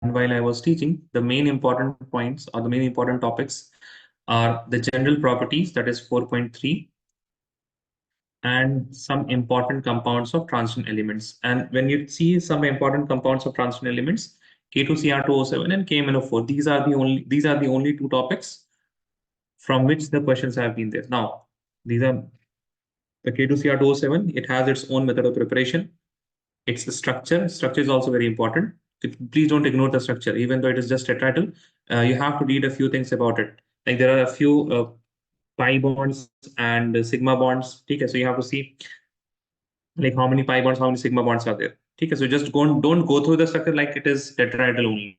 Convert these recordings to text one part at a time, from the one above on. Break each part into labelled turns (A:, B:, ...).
A: while I was teaching, the main important points or the main important topics are the general properties, that is 4.3, and some important compounds of transition elements. And when you see some important compounds of transition elements, K2Cr2O7 and KMnO4, these are the only two topics from which the questions have been there. Now, these are the K2Cr2O7, it has its own method of preparation. It's the structure. Structure is also very important. Please don't ignore the structure, even though it is just a title. You have to read a few things about it. Like there are a few pi bonds and sigma bonds. Okay, so you have to see like how many pi bonds, how many sigma bonds are there. Okay, so just don't go through the structure like it is tetrahedral only.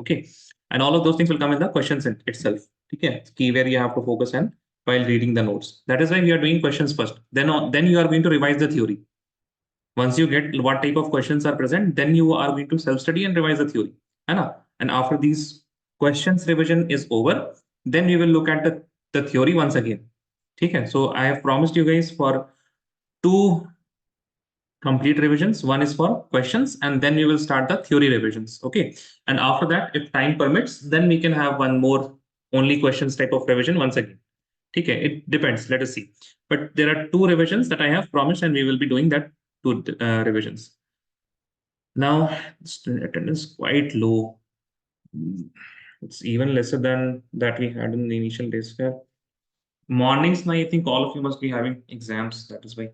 A: Okay, and all of those things will come in the questions in itself. Okay, key where you have to focus on while reading the notes. That is why we are doing questions first. Then you are going to revise the theory. Once you get what type of questions are present, then you are going to self-study and revise the theory. And after these questions revision is over, then we will look at the theory once again. Okay, so I have promised you guys for 2 complete revisions. One is for questions, and then we will start the theory revisions. Okay, and after that, if time permits, then we can have one more only questions type of revision once again. Okay, it depends. Let us see. But there are 2 revisions that I have promised, and we will be doing that 2 revisions. Now, student attendance quite low. It's even lesser than that we had in the initial days. Mornings, now I think all of you must be having exams. That is why.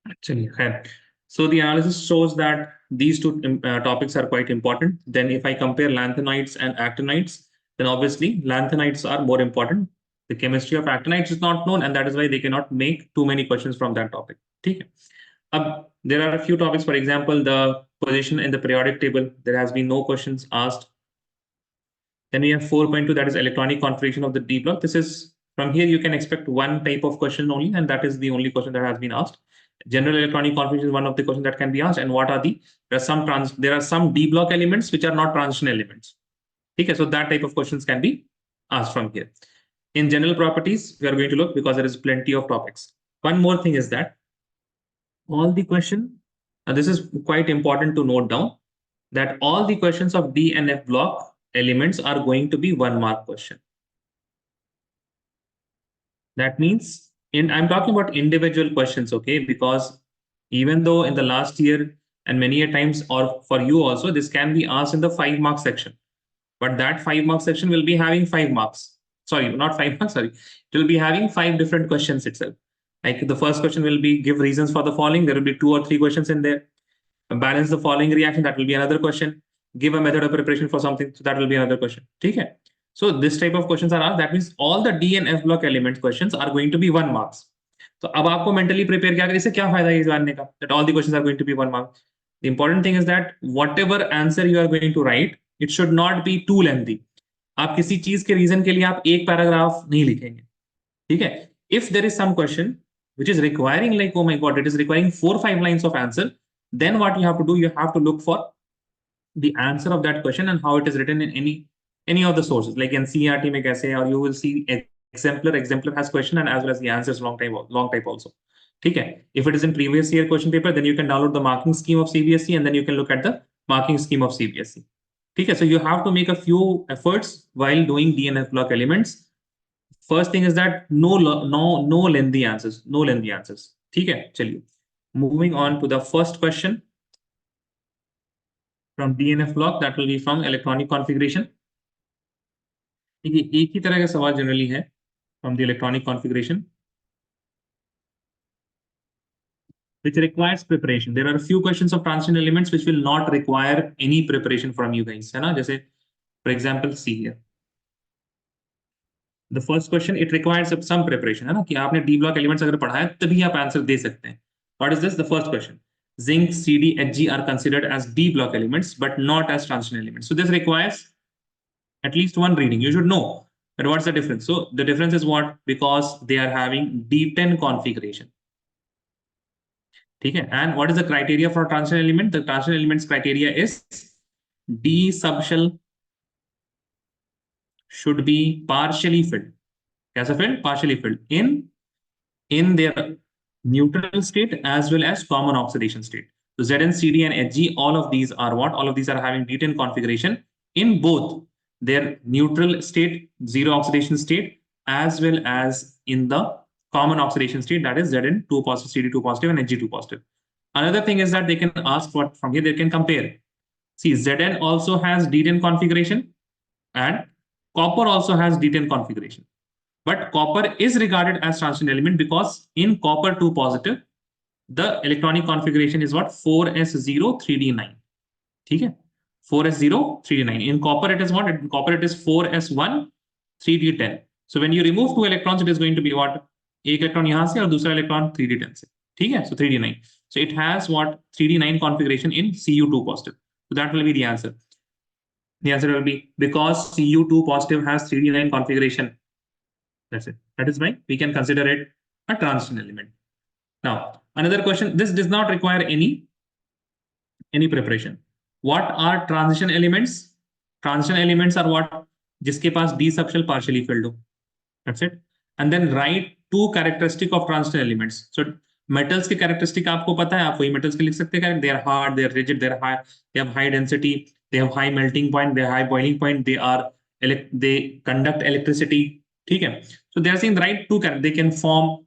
A: Actually, okay. So the analysis shows that these 2 topics are quite important. Then if I compare lanthanides and actinides, then obviously lanthanides are more important. The chemistry of actinides is not known, and that is why they cannot make too many questions from that topic. Okay. There are a few topics, for example, the position in the periodic table. There has been no questions asked. Then we have 4.2, that is electronic configuration of the D block. This is from here, you can expect one type of question only, and that is the only question that has been asked. General electronic configuration is one of the questions that can be asked. And what are there are some D block elements which are not transition elements. Okay, so that type of questions can be asked from here. In general properties, we are going to look because there is plenty of topics. One more thing is that all the question, this is quite important to note down, that all the questions of D and F block elements are going to be 1 mark question. That means I'm talking about individual questions, okay? Because even though in the last year and many a times, or for you also, this can be asked in the 5 mark section. But that 5 mark section will be having 5 marks. Sorry, not 5 marks, sorry. It will be having 5 different questions itself. Like the first question will be give reasons for the following. There will be 2 or 3 questions in there. Balance the following reaction. That will be another question. Give a method of preparation for something. So that will be another question. Okay. So this type of questions are asked. That means all the D and F block element questions are going to be 1 marks. So अब आपको mentally prepare क्या इससे क्या फायदा है इस जानने का that all the questions are going to be 1 mark. The important thing is that whatever answer you are going to write, it should not be too lengthy. आप किसी चीज के रीजन के लिए आप एक पैराग्राफ नहीं लिखेंगे. ठीक है. If there is some question which is requiring like, oh my god, it is requiring 4-5 lines of answer, then what you have to do, you have to look for the answer of that question and how it is written in any of the sources, like NCERT mein kaise, or you will see exemplar has question and as well as the answers long type also. Okay. If it is in previous year question paper, then you can download the marking scheme of CBSE and then you can look at the marking scheme of CBSE. Okay. So you have to make a few efforts while doing DNF block elements. First thing is that no lengthy answers, no lengthy answers. Okay. चलिए. Moving on to the first question from DNF block, that will be from electronic configuration. देखिए एक ही तरह का सवाल generally है from the electronic configuration which requires preparation. There are a few questions of transition elements which will not require any preparation from you guys, है ना? जैसे for example, see here. The first question, it requires some preparation, है ना? कि आपने D block elements अगर पढ़ा है तभी आप आंसर दे सकते हैं. What is this? The first question. Zinc, CD, Hg are considered as D block elements but not as transition elements. So this requires at least one reading. You should know. But what's the difference? So the difference is what? Because they are having D10 configuration. Okay. And what is the criteria for transition element? The transition elements criteria is D subshell should be partially filled. Kaisa filled? Partially filled in their neutral state as well as common oxidation state. So Zn, Cd, and Hg, all of these are what? All of these are having butane configuration in both their neutral state, zero oxidation state, as well as in the common oxidation state, that is Zn 2 positive, Cd 2 positive, and Hg 2 positive. Another thing is that they can ask what from here they can compare. See, Zn also has D10 configuration and copper also has D10 configuration. But copper is regarded as transition element because in copper 2 positive, the electronic configuration is what? 4s0 3d9. Okay? 4s0 3d9. In copper it is what? In copper it is 4s1 3d10. So when you remove two electrons, it is going to be what? एक electron यहाँ से और दूसरा electron 3d10 से. ठीक है? So 3d9. So it has what? 3d9 configuration in Cu2 positive. So that will be the answer. The answer will be because Cu2 positive has 3d9 configuration. That's it. That is why we can consider it a transition element. Now, another question. This does not require any preparation. What are transition elements? Transition elements are what? जिसके पास d subshell partially filled हो. That's it. And then write two characteristic of transition elements. So metals के characteristic आपको पता है, आप वही metals के लिख सकते हैं. They are hard, they are rigid, they have high density, they have high melting point, they have high boiling point, they conduct electricity. ठीक है. So they are saying write two characteristics. They can form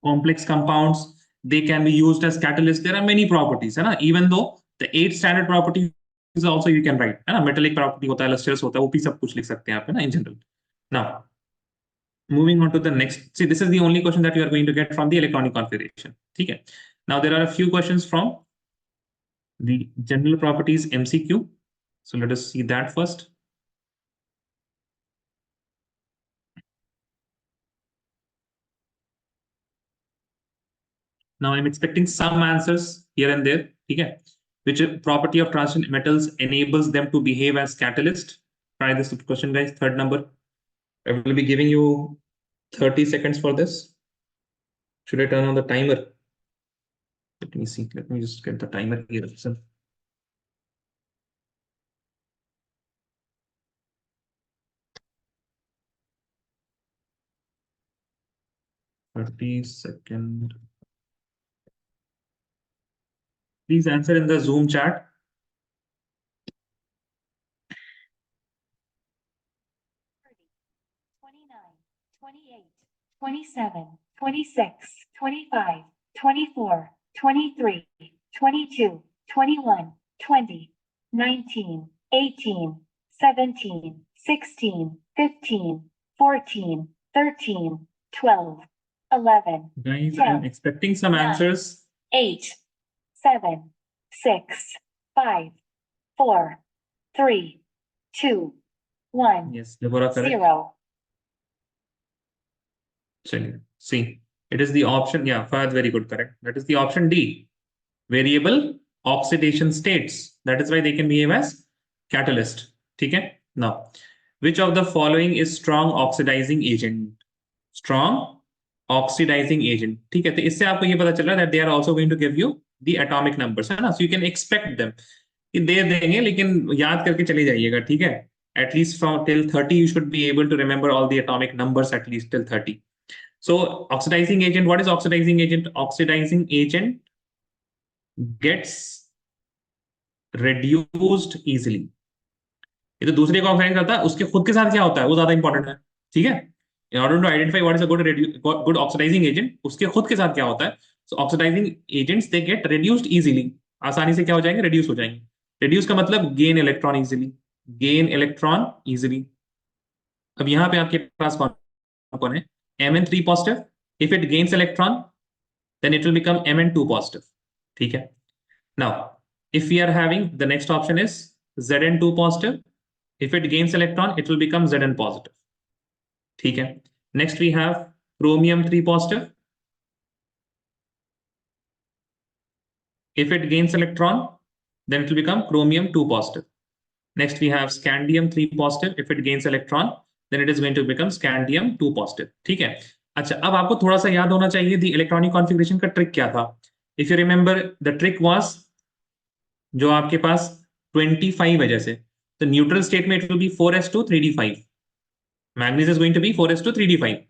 A: complex compounds. They can be used as catalysts. There are many properties, है ना? Even though the 8 standard properties also you can write, है ना? Metallic property होता है, lustrous होता है, वो भी सब कुछ लिख सकते हैं आप, है ना? In general. Now, moving on to the next. See, this is the only question that you are going to get from the electronic configuration. Okay. Now, there are a few questions from the general properties MCQ. So let us see that first. Now, I'm expecting some answers here and there. Okay. Which property of transition metals enables them to behave as catalyst? Try this question, guys. Third number. I will be giving you 30 seconds for this. Should I turn on the timer? Let me see. Let me just get the timer here. 30 seconds. Please answer in the Zoom chat.
B: 28, 27, 26, 25, 24, 23, 22, 21, 20, 19, 18, 17, 16, 15, 14, 13, 12, 11.
A: Guys,
B: 10,
A: I'm expecting some
B: 9,
A: answers.
B: 8, 7, 6, 5, 4, 3, 2, 1.
A: Yes, Deborah, correct.
B: 0.
A: See, it is the option. Yeah, Fahad, very good, correct. That is the option D. Variable oxidation states. That is why they can behave as catalyst. Okay. Now, which of the following is strong oxidizing agent? Strong oxidizing agent. ठीक है, तो इससे आपको ये पता चल रहा है that they are also going to give you the atomic numbers, है ना? So you can expect them. कि दे देंगे लेकिन याद करके चले जाइएगा, ठीक है? At least from till 30 you should be able to remember all the atomic numbers at least till 30. So oxidizing agent, what is oxidizing agent? Oxidizing agent gets reduced easily. ये तो दूसरे को ऑक्साइड करता है, उसके खुद के साथ क्या होता है वो ज्यादा इंपॉर्टेंट है, ठीक है? In order to identify what is a good oxidizing agent, उसके खुद के साथ क्या होता है? So oxidizing agents they get reduced easily. आसानी से क्या हो जाएंगे? Reduce हो जाएंगे. Reduce का मतलब gain electron easily. Gain electron easily. अब यहाँ पे आपके पास कौन है? Mn3 positive. If it gains electron, then it will become Mn2 positive. ठीक है? Now, if we are having the next option is Zn2 positive. If it gains electron, it will become Zn positive. ठीक है? Next we have chromium 3 positive. If it gains electron, then it will become chromium 2 positive. Next we have scandium 3 positive. If it gains electron, then it is going to become scandium 2 positive. ठीक है? अच्छा, अब आपको थोड़ा सा याद होना चाहिए the electronic configuration का ट्रिक क्या था. If you remember, the trick was जो आपके पास 25 है जैसे, तो न्यूट्रल स्टेट में it will be 4s2 3d5. Manganese is going to be 4s2 3d5.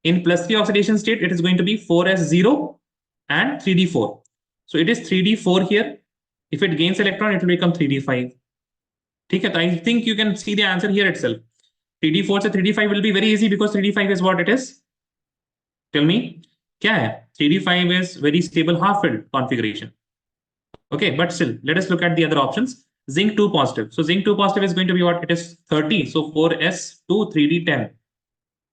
A: In plus 3 oxidation state, it is going to be 4s0 and 3d4. So it is 3d4 here. If it gains electron, it will become 3d5. ठीक है, तो I think you can see the answer here itself. 3d4 से 3d5 will be very easy because 3d5 is what it is. Tell me, क्या है? 3d5 is very stable half-filled configuration. Okay, but still, let us look at the other options. Zinc 2 positive. So zinc 2 positive is going to be what? It is 30. So 4s2 3d10.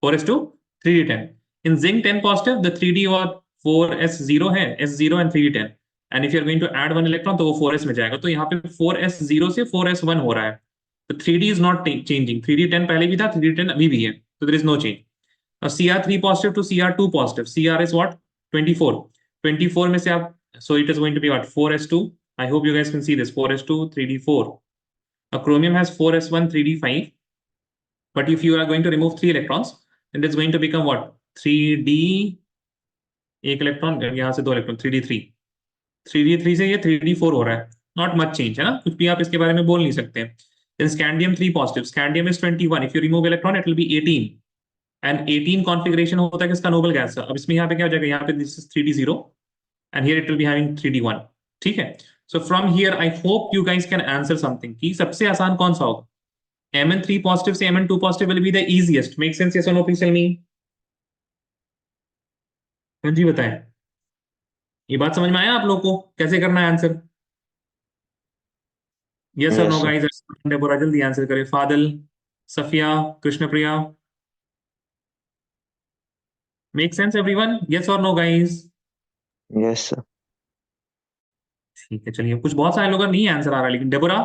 A: 4s2 3d10. In zinc 10 positive, the 3d और 4s0 है, s0 and 3d10. And if you are going to add one electron, तो वो 4s में जाएगा. तो यहाँ पे 4s0 से 4s1 हो रहा है. तो 3d is not changing. 3d10 पहले भी था, 3d10 अभी भी है. So there is no change. Now Cr3 positive to Cr2 positive. Cr is what? 24. 24 में से आप, so it is going to be what? 4s2. I hope you guys can see this. 4s2 3d4. Now chromium has 4s1 3d5. But if you are going to remove 3 electrons, then it's going to become what? 3d, एक electron यहाँ से 2 electron, 3d3. 3d3 से ये 3d4 हो रहा है. Not much change है ना, कुछ भी आप इसके बारे में बोल नहीं सकते. Then scandium 3 positive. Scandium is 21. If you remove electron, it will be 18. And 18 configuration होता है किसका? नोबल गैस का. अब इसमें यहाँ पे क्या हो जाएगा? यहाँ पे this is 3d0 and here it will be having 3d1. ठीक है. So from here I hope you guys can answer something कि सबसे आसान कौन सा होगा? Mn3 positive से Mn2 positive will be the easiest. Make sense? Yes or no? Please tell me. हाँ जी बताएं. ये बात समझ में आया आप लोग को? कैसे करना है answer? Yes or
C: Yes,
A: no
C: sir.
A: guys? Deborah जल्दी आंसर करें. फादल, Safia, Krishnapriya. Make sense everyone? Yes or no guys?
C: Yes, sir.
A: ठीक है, चलिए. कुछ बहुत सारे लोगों का नहीं आंसर आ रहा, लेकिन Deborah,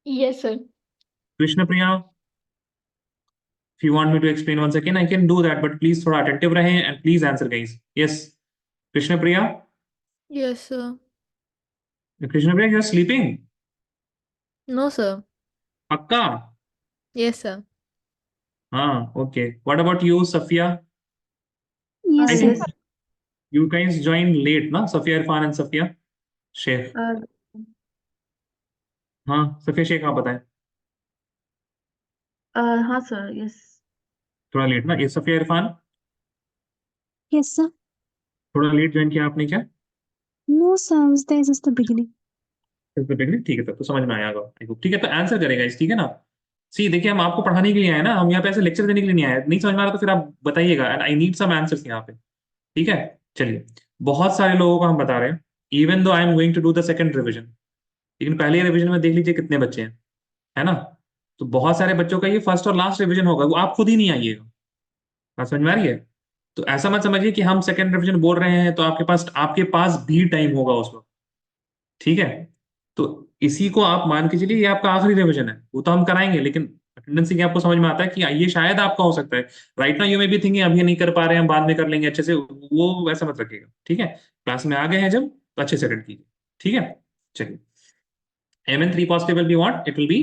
D: Yes, sir.
A: Krishnapriya, if you want me to explain once again, I can do that, but please थोड़ा attentive रहें and please answer guys. Yes, Krishnapriya.
D: Yes, sir.
A: Krishnapriya, you are sleeping?
D: No, sir.
A: पक्का?
D: Yes, sir.
A: हाँ, okay. What about you, Safia?
E: Yes,
A: I
E: sir.
A: think you guys joined late, ना? Safia Irfan and Safia Sheikh. हाँ, सफिया शेख, आप बताएं.
E: हाँ sir, yes.
A: थोड़ा late ना. ये सफिया इरफान,
E: Yes, sir.
A: थोड़ा लेट ज्वाइन किया आपने क्या?
E: No, sir. I was there since the beginning.
A: ठीक है, तो समझ में आया होगा. ठीक है, तो आंसर करेगा इस, ठीक है ना. सी देखिए, हम आपको पढ़ाने के लिए आए ना, हम यहाँ पे ऐसे लेक्चर देने के लिए नहीं आए. नहीं समझ में आ रहा तो फिर आप बताइएगा, and I need some answers यहाँ पे. ठीक है, चलिए. बहुत सारे लोगों को हम बता रहे हैं, even though I am going to do the second revision, लेकिन पहले रिविजन में देख लीजिए कितने बच्चे हैं, है ना. तो बहुत सारे बच्चों का ये फर्स्ट और लास्ट रिविजन होगा, वो आप खुद ही नहीं आइएगा. बात समझ में आ रही है? तो ऐसा मत समझिए कि हम सेकंड रिविजन बोल रहे हैं तो आपके पास भी टाइम होगा उस वक्त. ठीक है, तो इसी को आप मान के चलिए ये आपका आखिरी रिविजन है. वो तो हम कराएंगे, लेकिन अटेंडेंस की आपको समझ में आता है कि ये शायद आपका हो सकता है. राइट नाउ यू में भी थिंकिंग अभी नहीं कर पा रहे हैं, हम बाद में कर लेंगे अच्छे से, वो वैसा मत रखिएगा. ठीक है, क्लास में आ गए हैं जब, तो अच्छे से अटेंड कीजिए. ठीक है, चलिए. Mn3 positive will be what? It will be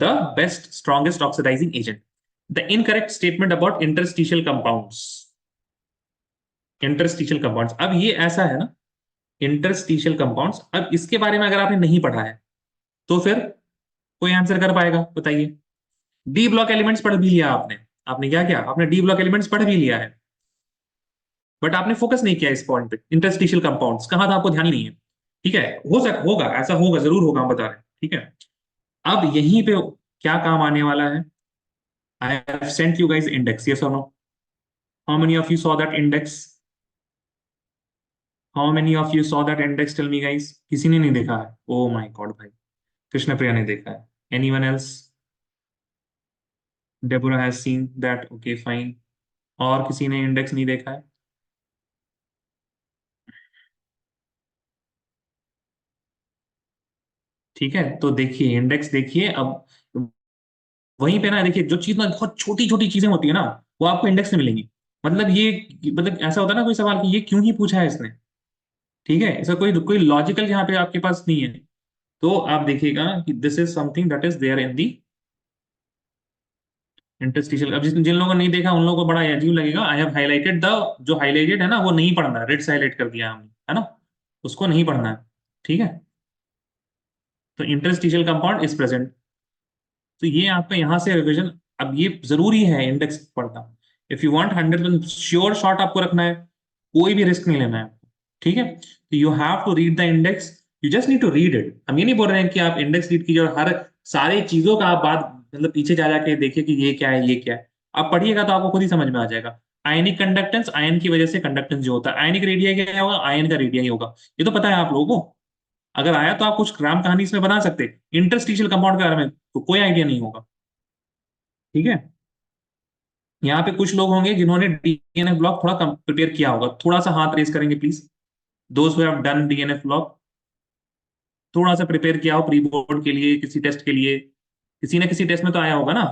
A: the best, strongest oxidizing agent. The incorrect statement about interstitial compounds. Interstitial compounds. अब ये ऐसा है ना, इंटरस्टिशियल कंपाउंड्स. अब इसके बारे में अगर आपने नहीं पढ़ा है तो फिर कोई आंसर कर पाएगा? बताइए. डी ब्लॉक एलिमेंट्स पढ़ भी लिया आपने. आपने क्या किया? आपने डी ब्लॉक एलिमेंट्स पढ़ भी लिया है, बट आपने फोकस नहीं किया इस पॉइंट पे. इंटरस्टिशियल कंपाउंड्स कहां था, आपको ध्यान ही नहीं है. ठीक है, होगा, ऐसा होगा, जरूर होगा, हम बता रहे हैं. ठीक है, अब यहीं पे क्या काम आने वाला है? I have sent you guys index. Yes और no? How many of you saw that index? How many of you saw that index? Tell me guys. किसी ने नहीं देखा है? Oh my God भाई, कृष्ण प्रिया ने देखा है. Anyone else? Deborah has seen that. Okay, fine. और किसी ने इंडेक्स नहीं देखा है? ठीक है, तो देखिए इंडेक्स देखिए. अब वहीं पे ना देखिए, जो चीज ना बहुत छोटी छोटी चीजें होती है ना, वो आपको इंडेक्स में मिलेंगी. मतलब ऐसा होता है ना कोई सवाल कि ये क्यों ही पूछा है इसने. ठीक है, ऐसा कोई कोई लॉजिकल यहाँ पे आपके पास नहीं है. तो आप देखिएगा कि this is something that is there in the interstitial. अब जिन लोगों ने नहीं देखा उन लोगों को बड़ा अजीब लगेगा. आई हैव हाईलाइटेड द, जो हाईलाइटेड है ना वो नहीं पढ़ना है, रेड से हाईलाइट कर दिया हमने, है ना, उसको नहीं पढ़ना है. ठीक है, तो इंटरस्टिशियल कंपाउंड इज प्रेजेंट. तो ये आपका यहाँ से रिविजन. अब ये जरूरी है इंडेक्स पढ़ना. If you want 100% sure shot आपको रखना है कोई भी रिस्क नहीं लेना है आपको, ठीक है। तो you have to read the index, you just need to read it. हम ये नहीं बोल रहे हैं कि आप इंडेक्स रीड कीजिए और हर सारी चीजों का आप बात मतलब पीछे जा जाके देखिए कि ये क्या है ये क्या है। आप पढ़िएगा तो आपको खुद ही समझ में आ जाएगा। आयनिक कंडक्टेंस, आयन की वजह से कंडक्टेंस जो होता है, आयनिक रेडिया क्या होगा, आयन का रेडिया ही होगा, ये तो पता है आप लोगों को। अगर आया तो आप कुछ राम कहानी इसमें बना सकते, इंटरस्टिशियल कंपाउंड के बारे में तो कोई आइडिया नहीं होगा, ठीक है। यहाँ पे कुछ लोग होंगे जिन्होंने डीएनएफ ब्लॉक थोड़ा कम प्रिपेयर किया होगा, थोड़ा सा हाथ रेस करेंगे प्लीज, दोस्त who have done DNF block, थोड़ा सा प्रिपेयर किया हो प्री बोर्ड के लिए, किसी टेस्ट के लिए, किसी ना किसी टेस्ट में तो आया होगा ना,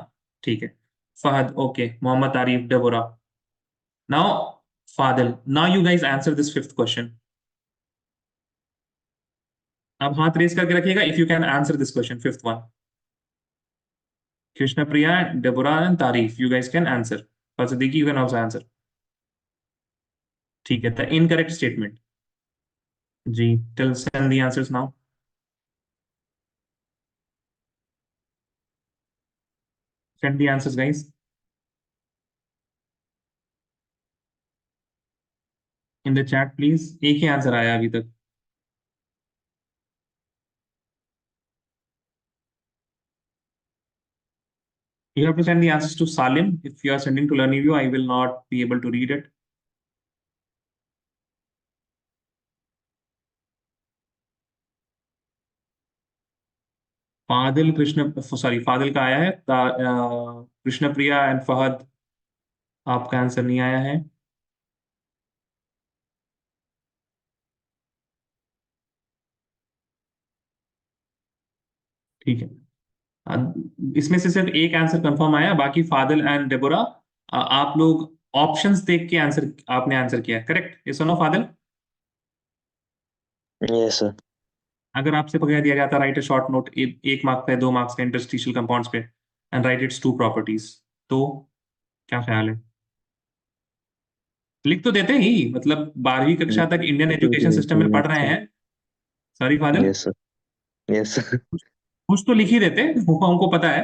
A: ठीक है। Fahad, okay, Mohammad Tarif, Deborah, now Fadil, now you guys answer this fifth question. आप हाथ रेस करके रखिएगा if you can answer this question, fifth one. Krishna Priya, Deborah and Tarif, you guys can answer. Fasidiki, you can also answer. ठीक है, the incorrect statement. Ji, tell send the answers now. Send the answers, guys. In the chat, please. एक ही answer आया अभी तक. You have to send the answers to Salim. If you are sending to LearningView, I will not be able to read it. Fadil Krishna, sorry Fadil का आया है, कृष्ण प्रिया and Fahad, आपका answer नहीं आया है। ठीक है, इसमें से सिर्फ एक आंसर कंफर्म आया, बाकी फादिल एंड डेबोरा आप लोग ऑप्शंस देख के आंसर, आपने आंसर किया करेक्ट, ये सुनो फादिल।
C: Yes, sir.
A: अगर आपसे कह दिया जाता राइट अ शॉर्ट नोट, एक मार्क्स पे 2 मार्क्स पे इंटरस्टिशियल कंपाउंड्स पे, एंड राइट इट्स 2 प्रॉपर्टीज, तो क्या ख्याल है? लिख तो देते ही, मतलब 12वीं कक्षा तक इंडियन एजुकेशन सिस्टम में पढ़ रहे हैं। Sorry Fadil,
C: Yes, sir. Yes, sir.
A: कुछ तो लिख ही देते, वो हमको पता है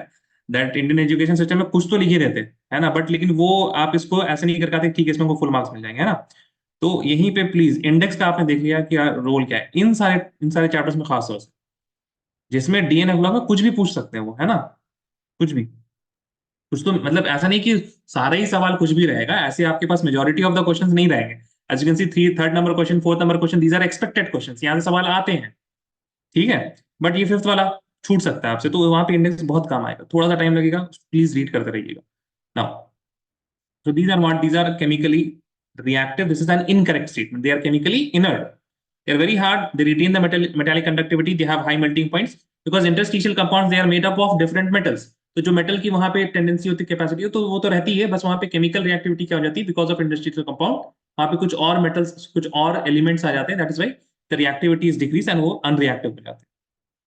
A: दैट इंडियन एजुकेशन सिस्टम में कुछ तो लिख ही देते, है ना, बट लेकिन वो आप इसको ऐसे नहीं कर पाते, ठीक है इसमें फुल मार्क्स मिल जाएंगे, है ना। तो यहीं पे प्लीज इंडेक्स का आपने देख लिया कि रोल क्या है इन सारे चैप्टर्स में, खास तौर से जिसमें डीएनए ब्लॉक में कुछ भी पूछ सकते हैं वो, है ना, कुछ भी, कुछ तो मतलब ऐसा नहीं कि सारे ही सवाल कुछ भी रहेगा, ऐसे आपके पास मेजोरिटी ऑफ द क्वेश्चंस नहीं रहेंगे। As you can see, third number question, fourth number question, these are expected questions, यहाँ से सवाल आते हैं, ठीक है। बट ये फिफ्थ वाला छूट सकता है आपसे, तो वहां पे इंडेक्स बहुत काम आएगा, थोड़ा सा टाइम लगेगा, प्लीज रीड करते रहिएगा। Now, so these are what, these are chemically reactive, this is an incorrect statement, they are chemically inert, they are very hard, they retain the metallic conductivity, they have high melting points, because interstitial compounds they are made up of different metals, तो जो metal की वहां पे tendency होती है, capacity हो, तो वो तो रहती है, बस वहां पे केमिकल रिएक्टिविटी क्या हो जाती है, बिकॉज ऑफ इंडस्ट्रियल कंपाउंड वहां पे कुछ और मेटल्स, कुछ और एलिमेंट्स आ जाते हैं, that is why the reactivity is decrease and वो अनरिएक्टिव हो जाते हैं,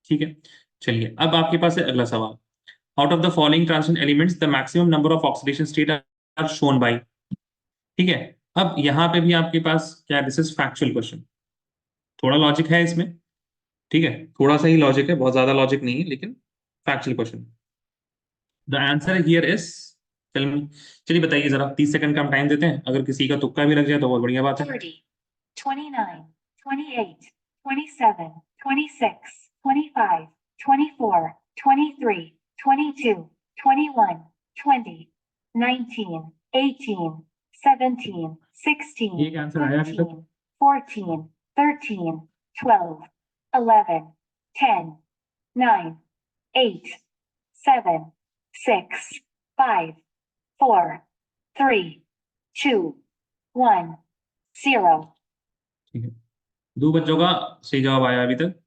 A: ठीक है। चलिए, अब आपके पास है अगला सवाल। Out of the following transition elements the maximum number of oxidation state are shown by, ठीक है। अब यहाँ पे भी आपके पास क्या, दिस इज फैक्चुअल क्वेश्चन, थोड़ा लॉजिक है इसमें, ठीक है, थोड़ा सा ही लॉजिक है, बहुत ज्यादा लॉजिक नहीं है, लेकिन factual question. The answer here is, चलिए बताइए जरा, 30 सेकंड का हम टाइम देते हैं, अगर किसी का तुक्का भी लग जाए तो बहुत बढ़िया बात है।
B: 30, 29, 28, 27, 26, 25, 24, 23, 22, 21, 20, 19, 18, 17, 16,
A: एक आंसर आया अभी तक?
B: 15, 14, 13, 12, 11, 10, 9, 8, 7, 6, 5, 4, 3, 2, 1, 0.
A: ठीक है, 2 बच्चों का सही जवाब आया अभी तक।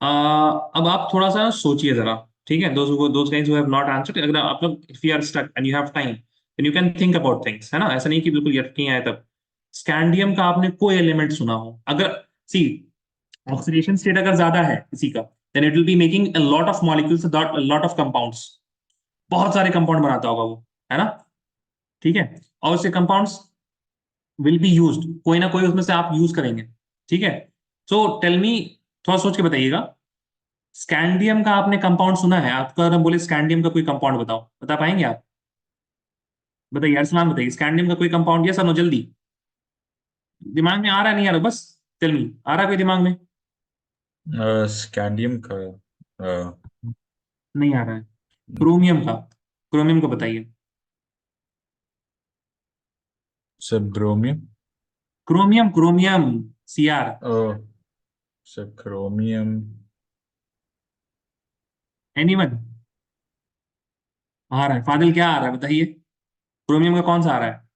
A: अब आप थोड़ा सा सोचिए जरा, ठीक है, those guys who have not answered, अगर आप लोग, if you are stuck and you have time, then you can think about things, है ना, ऐसा नहीं कि बिल्कुल यकीन आए तब। स्कैंडियम का आपने कोई एलिमेंट सुना हो, अगर सी ऑक्सीडेशन स्टेट अगर ज्यादा है किसी का, then it will be making a lot of molecules, a lot of compounds, बहुत सारे कंपाउंड बनाता होगा वो, है ना, ठीक है, और उससे कंपाउंड्स विल बी यूज्ड, कोई ना कोई उसमें से आप यूज करेंगे, ठीक है। सो टेल मी, थोड़ा सोच के बताइएगा, स्कैंडियम का आपने कंपाउंड सुना है? आपको अगर हम बोले स्कैंडियम का कोई कंपाउंड बताओ, बता पाएंगे आप? बताइए अरसलान, बताइए स्कैंडियम का कोई कंपाउंड, यस और नो, जल्दी। दिमाग में आ रहा नहीं आ रहा, बस टेल मी, आ रहा कोई दिमाग में?
F: स्कैंडियम का
A: नहीं आ रहा है। क्रोमियम का, क्रोमियम का बताइए।
F: Sir bromium.
A: Chromium, chromium, CR.
F: Oh sir chromium.
A: Anyone? आ रहा है फादिल, क्या आ रहा है बताइए, क्रोमियम का कौन सा आ रहा है?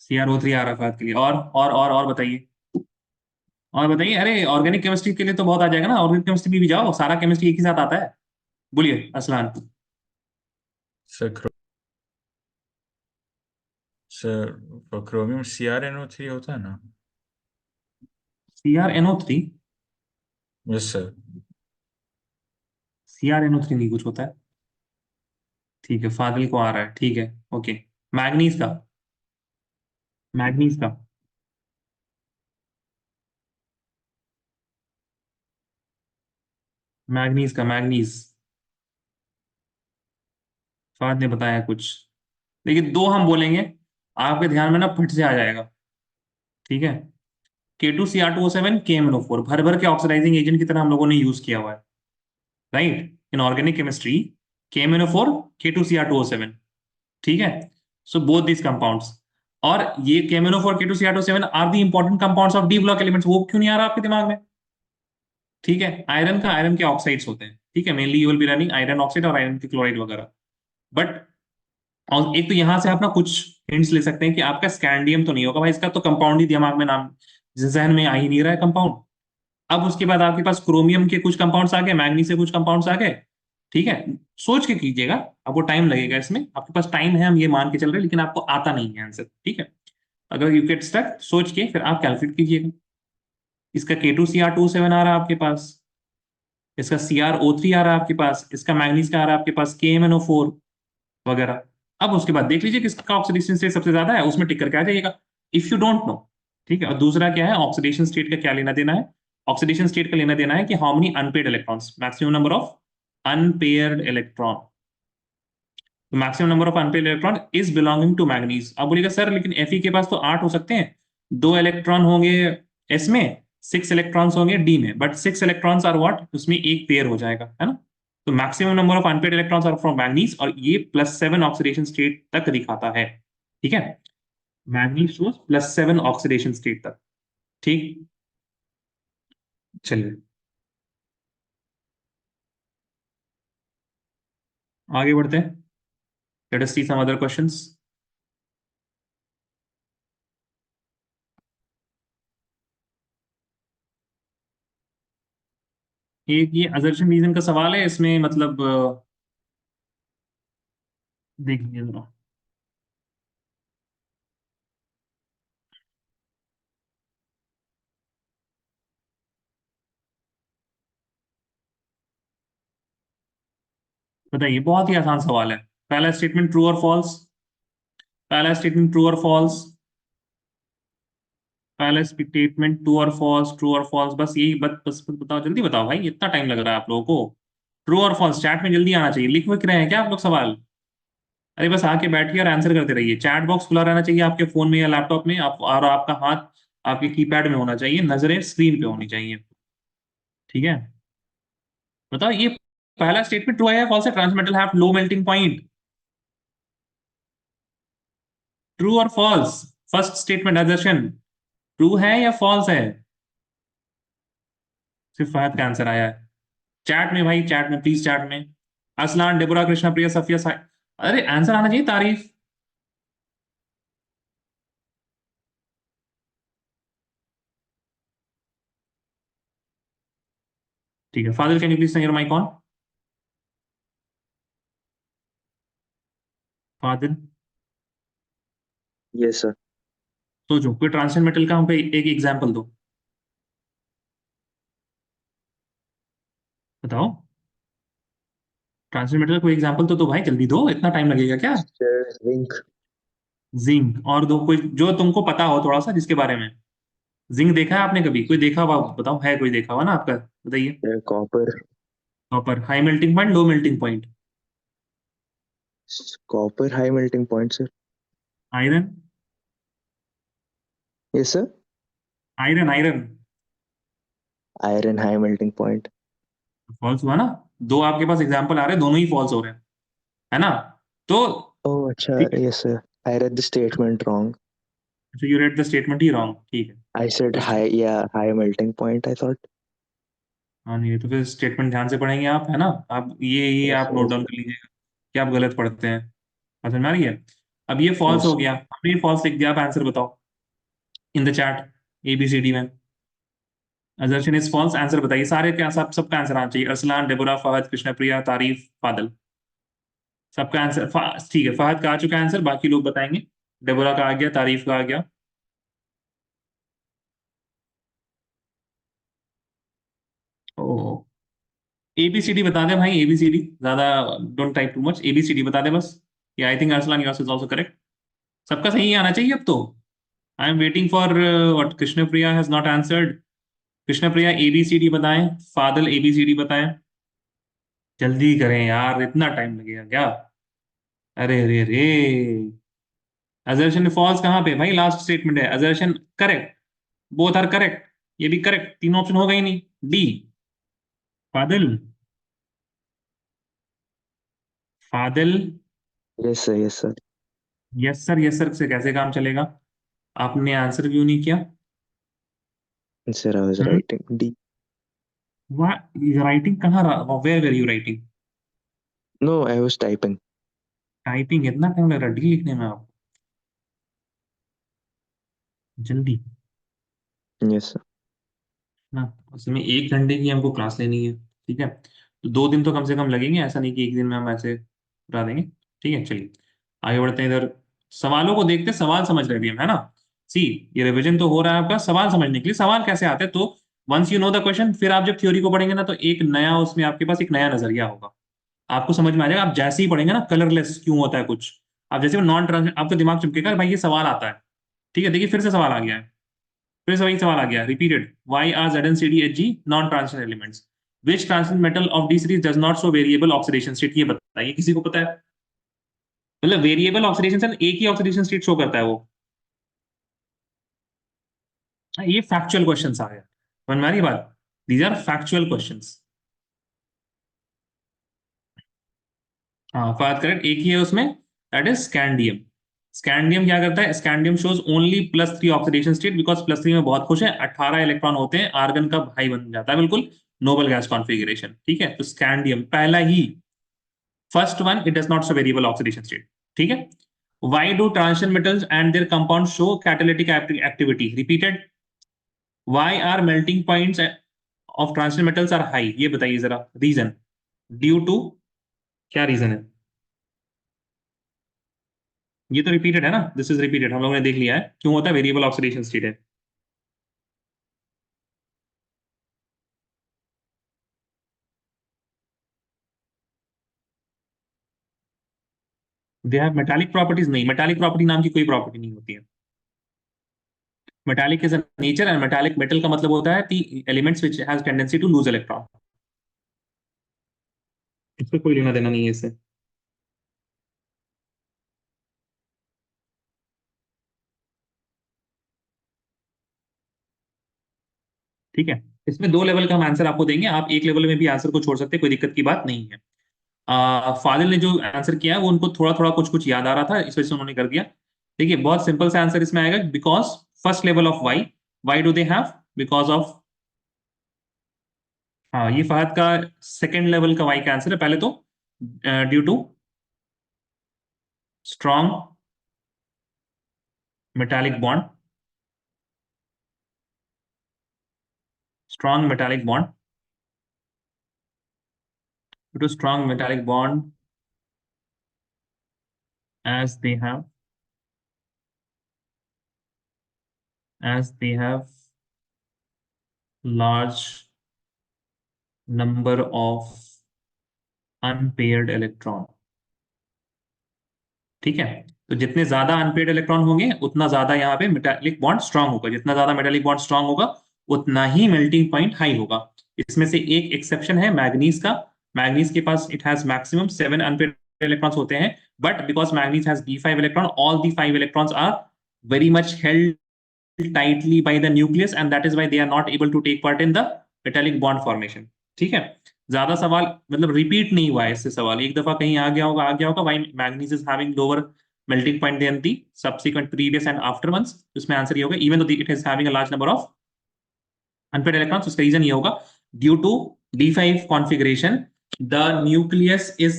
A: CrO3 आ रहा है फाद के लिए। और बताइए, और बताइए। अरे ऑर्गेनिक केमिस्ट्री के लिए तो बहुत आ जाएगा ना, ऑर्गेनिक केमिस्ट्री भी जाओ, सारा केमिस्ट्री एक ही साथ आता है। बोलिए Aslan.
F: Sir sir chromium CrNO3 होता है ना?
A: CrNO3?
F: Yes sir.
A: CrNO3 नहीं कुछ होता है। ठीक है, फादिल को आ रहा है, ठीक है, ओके। मैग्नीज का, मैग्नीज का। मैग्नीज का, मैग्नीज। फाद ने बताया कुछ, लेकिन दो हम बोलेंगे, आपके ध्यान में ना फट से आ जाएगा। ठीक है, K2Cr2O7, KMnO4 भर भर के ऑक्सीडाइजिंग एजेंट की तरह हम लोगों ने यूज किया हुआ है, right, in organic chemistry. KMnO4, K2Cr2O7, ठीक है। सो बोथ दिस कंपाउंड्स, और ये KMnO4, K2Cr2O7 are the important compounds of d block elements. वो क्यों नहीं आ रहा आपके दिमाग में? ठीक है, आयरन का, आयरन के ऑक्साइड्स होते हैं, ठीक है, mainly you will be running iron oxide और आयरन की क्लोराइड वगैरह। बट और एक तो यहां से आप ना कुछ हिंट्स ले सकते हैं कि आपका स्कैंडियम तो नहीं होगा भाई, इसका तो कंपाउंड ही दिमाग में, नाम जहन में आ ही नहीं रहा है कंपाउंड। अब उसके बाद आपके पास क्रोमियम के कुछ कंपाउंड्स आ गए, मैग्नीज से कुछ कंपाउंड्स आ गए, ठीक है। सोच के कीजिएगा, आपको टाइम लगेगा इसमें, आपके पास टाइम है, हम ये मान के चल रहे हैं, लेकिन आपको आता नहीं है आंसर, ठीक है। अगर यू गेट स्टक, सोच के फिर आप कैलकुलेट कीजिएगा। इसका K2Cr2O7 आ रहा है आपके पास, इसका CrO3 आ रहा है आपके पास, इसका मैग्नीज का आ रहा है आपके पास KMnO4 वगैरह। अब उसके बाद देख लीजिए किसका ऑक्सीडेशन स्टेट सबसे ज्यादा है, उसमें टिक करके आ जाइएगा, इफ यू डोंट नो। ठीक है, और दूसरा क्या है, ऑक्सीडेशन स्टेट का क्या लेना देना है? ऑक्सीडेशन स्टेट का लेना देना है कि how many unpaired electrons, maximum number of unpaired electron. Maximum number of unpaired electron is belonging to manganese. अब बोलिएगा सर लेकिन Fe के पास तो 8 हो सकते हैं, 2 इलेक्ट्रॉन होंगे S में, 6 इलेक्ट्रॉन्स होंगे D में, बट 6 इलेक्ट्रॉन्स आर व्हाट, उसमें एक पेयर हो जाएगा, है ना। तो maximum number of unpaired electrons are from manganese, और ये +7 ऑक्सीडेशन स्टेट तक दिखाता है, ठीक है। मैग्नीज शोज +7 ऑक्सीडेशन स्टेट तक, ठीक। चलिए आगे बढ़ते हैं, लेट अस सी सम अदर क्वेश्चंस। एक ये असर्शन रीजन का सवाल है, इसमें मतलब देखिए जरा, बताइए, बहुत ही आसान सवाल है। पहला स्टेटमेंट ट्रू और फॉल्स, पहला स्टेटमेंट ट्रू और फॉल्स, पहला स्टेटमेंट ट्रू और फॉल्स, ट्रू और फॉल्स, बस यही बस बताओ, जल्दी बताओ भाई, इतना टाइम लग रहा है आप लोगों को। ट्रू और फॉल्स, चैट में जल्दी आना चाहिए, लिख विख रहे हैं क्या आप लोग सवाल? अरे बस आके बैठिए और आंसर करते रहिए, चैट बॉक्स खुला रहना चाहिए आपके फोन में या लैपटॉप में, आप और आपका हाथ आपके कीपैड में होना चाहिए, नजरें स्क्रीन पे होनी चाहिए, ठीक है। बताओ ये पहला स्टेटमेंट ट्रू है या फॉल्स है? Transmetal have low melting point, true और false? First statement assertion true है या फॉल्स है? सिर्फ फहद का आंसर आया है चैट में भाई, चैट में प्लीज, चैट में। असलान, डेबोरा, कृष्णा प्रिया, सफिया अरे आंसर आना चाहिए, तारीफ। ठीक है, father can you please your mic on? Father,
C: yes sir.
A: सोचो कोई ट्रांसजेंडर मेटल का हमको एक एग्जांपल दो, बताओ। ट्रांसजेंडर मेटल कोई एग्जांपल तो दो भाई, जल्दी दो, इतना टाइम लगेगा क्या?
C: जिंक।
A: जिंक, और दो कोई जो तुमको पता हो थोड़ा सा जिसके बारे में। जिंक देखा है आपने कभी, कोई देखा हुआ बताओ, है कोई देखा हुआ ना आपका? बताइए।
C: Copper.
A: Copper, high melting point, low melting point?
C: Copper high melting point, sir.
A: Iron,
C: Yes, sir.
A: Iron iron
C: Iron high melting point.
A: False हुआ ना। दो आपके पास एग्जांपल आ रहे हैं, दोनों ही फॉल्स हो रहे हैं, है ना। तो
C: Oh, अच्छा.
A: ठीक है,
C: Yes, sir. I read the statement wrong.
A: so you read the statement he wrong, ठीक है।
C: I said
A: तो
C: high, yeah, high melting point, I thought.
A: हाँ नहीं, तो फिर स्टेटमेंट ध्यान से पढ़ेंगे आप, है ना। आप ये
C: Yes,
A: आप
C: sir.
A: Note
C: Yes,
A: down
C: sir.
A: कर लीजिएगा कि आप गलत पढ़ते हैं। समझ में आ रही है। अब ये फॉल्स
C: Yes.
A: हो गया, हमने ये फॉल्स लिख दिया, आप आंसर बताओ इन द चैट ABCD में। असर्शन इज फॉल्स, आंसर बताइए सारे, क्या सबका आंसर आना चाहिए। अरसलान, डेबोरा, फहद, कृष्णप्रिया, तारीफ, फादल, सबका आंसर। ठीक है, फहद का आ चुका आंसर, बाकी लोग बताएंगे। डेबोरा का आ गया, तारीफ का आ गया। ओ, ABCD बता दे भाई, ABCD ज्यादा don't type too much, ABCD बता दे बस। या I think Arsalan yours is also correct. सबका सही आना चाहिए अब तो। I am waiting for what Krishnapriya has not answered. Krishnapriya ABCD बताएं, फादल ABCD बताएं। जल्दी करें यार, इतना टाइम लगेगा क्या। अरे रे रे, असर्शन फॉल्स कहाँ पे भाई, लास्ट स्टेटमेंट है। Assertion correct, both are correct, ये भी करेक्ट, तीन ऑप्शन हो गई नहीं। D, Fadal, Fadal.
C: Yes, sir. Yes, sir.
A: Yes sir से कैसे काम चलेगा, आपने आंसर क्यों नहीं किया।
C: Sir, I was writing D.
A: Writing कहाँ रहा, where were you writing.
C: No, I was typing.
A: Typing इतना टाइम लग रहा डी लिखने में आप, जल्दी
C: Yes, sir.
A: ना। उसमें 1 घंटे की हमको क्लास लेनी है, ठीक है। तो 2 दिन तो कम से कम लगेंगे, ऐसा नहीं कि एक दिन में हम ऐसे करा देंगे। ठीक है, चलिए आगे बढ़ते हैं। इधर सवालों को देखते हैं, सवाल समझ रहे हैं अभी हम, है ना। सी, ये रिवीजन तो हो रहा है आपका, सवाल समझने के लिए। सवाल कैसे आते हैं, तो once you know the question, फिर आप जब थ्योरी को पढ़ेंगे ना, तो एक नया उसमें आपके पास एक नया नजरिया होगा, आपको समझ में आ जाएगा। आप जैसे ही पढ़ेंगे ना, कलरलेस क्यों होता है कुछ, आप जैसे नॉन ट्रांसलेट, आपका दिमाग चमकेगा, भाई ये सवाल आता है। ठीक है, देखिए फिर से सवाल आ गया है, फिर से वही सवाल आ गया, repeated. Why are ZnCdHg non-transition elements? Which transition metal of D series does not show variable oxidation state? ये बताइए, किसी को पता है। मतलब वेरिएबल ऑक्सीडेशन से एक ही ऑक्सीडेशन स्टेट शो करता है वो। ये फैक्चुअल क्वेश्चंस आ गया, समझ में आ रही है बात। These are factual questions. हाँ, बात करेक्ट, एक ही है उसमें, दैट इज स्कैंडियम। स्कैंडियम क्या करता है, scandium shows only +3 oxidation state, because +3 में बहुत खुश है, 18 इलेक्ट्रॉन होते हैं, आर्गन का भाई बन जाता है बिल्कुल, नोबल गैस कॉन्फिगरेशन। ठीक है, तो स्कैंडियम पहला ही, first one, it does not show variable oxidation state. ठीक है। Why do transition metals and their compounds show catalytic activity? Repeated. Why are melting points of transition metals are high? ये बताइए जरा रीजन। ड्यू टू, क्या reason है, ये तो repeated है ना, दिस इज रिपीटेड, हम लोगों ने देख लिया है क्यों होता है, वेरिएबल ऑक्सीडेशन स्टेट है। दे हैव मेटालिक प्रॉपर्टीज, नहीं, मेटालिक प्रॉपर्टी नाम की कोई प्रॉपर्टी नहीं होती है। Metallic is a nature, and metallic metal का मतलब होता है the elements which has tendency to lose electron. इससे कोई लेना देना नहीं है इससे। ठीक है, इसमें 2 लेवल का हम आंसर आपको देंगे, आप एक लेवल में भी आंसर को छोड़ सकते हैं, कोई दिक्कत की बात नहीं है। फादिल ने जो आंसर किया है वो उनको थोड़ा थोड़ा कुछ कुछ याद आ रहा था, इस वजह से उन्होंने कर दिया। देखिए बहुत सिंपल सा आंसर इसमें आएगा, because first level of why, why do they have, because of. हाँ, ये फहद का सेकेंड लेवल का वाई का आंसर है, पहले तो due to strong metallic bond, strong metallic bond, due to strong metallic bond as they have large number of unpaired electron। ठीक है, तो जितने ज्यादा अनपेड इलेक्ट्रॉन होंगे उतना ज्यादा यहाँ पे मेटालिक बॉन्ड स्ट्रांग होगा, जितना ज्यादा मेटालिक बॉन्ड स्ट्रांग होगा उतना ही मेल्टिंग पॉइंट हाई होगा। इसमें से एक एक्सेप्शन है मैग्नीज का, मैग्नीज के पास it has maximum 7 unpaired electrons होते हैं, but because manganese has d5 electron, all the 5 electrons are very much held tightly by the nucleus, and that is why they are not able to take part in the metallic bond formation. ठीक है, ज्यादा सवाल मतलब repeat नहीं हुआ है इससे सवाल, एक दफा कहीं आ गया होगा why manganese is having lower melting point than the subsequent previous and after ones. इसमें आंसर ये होगा, even though it is having a large number of unpaired electrons, उसका रीजन ये होगा due to d5 configuration the nucleus is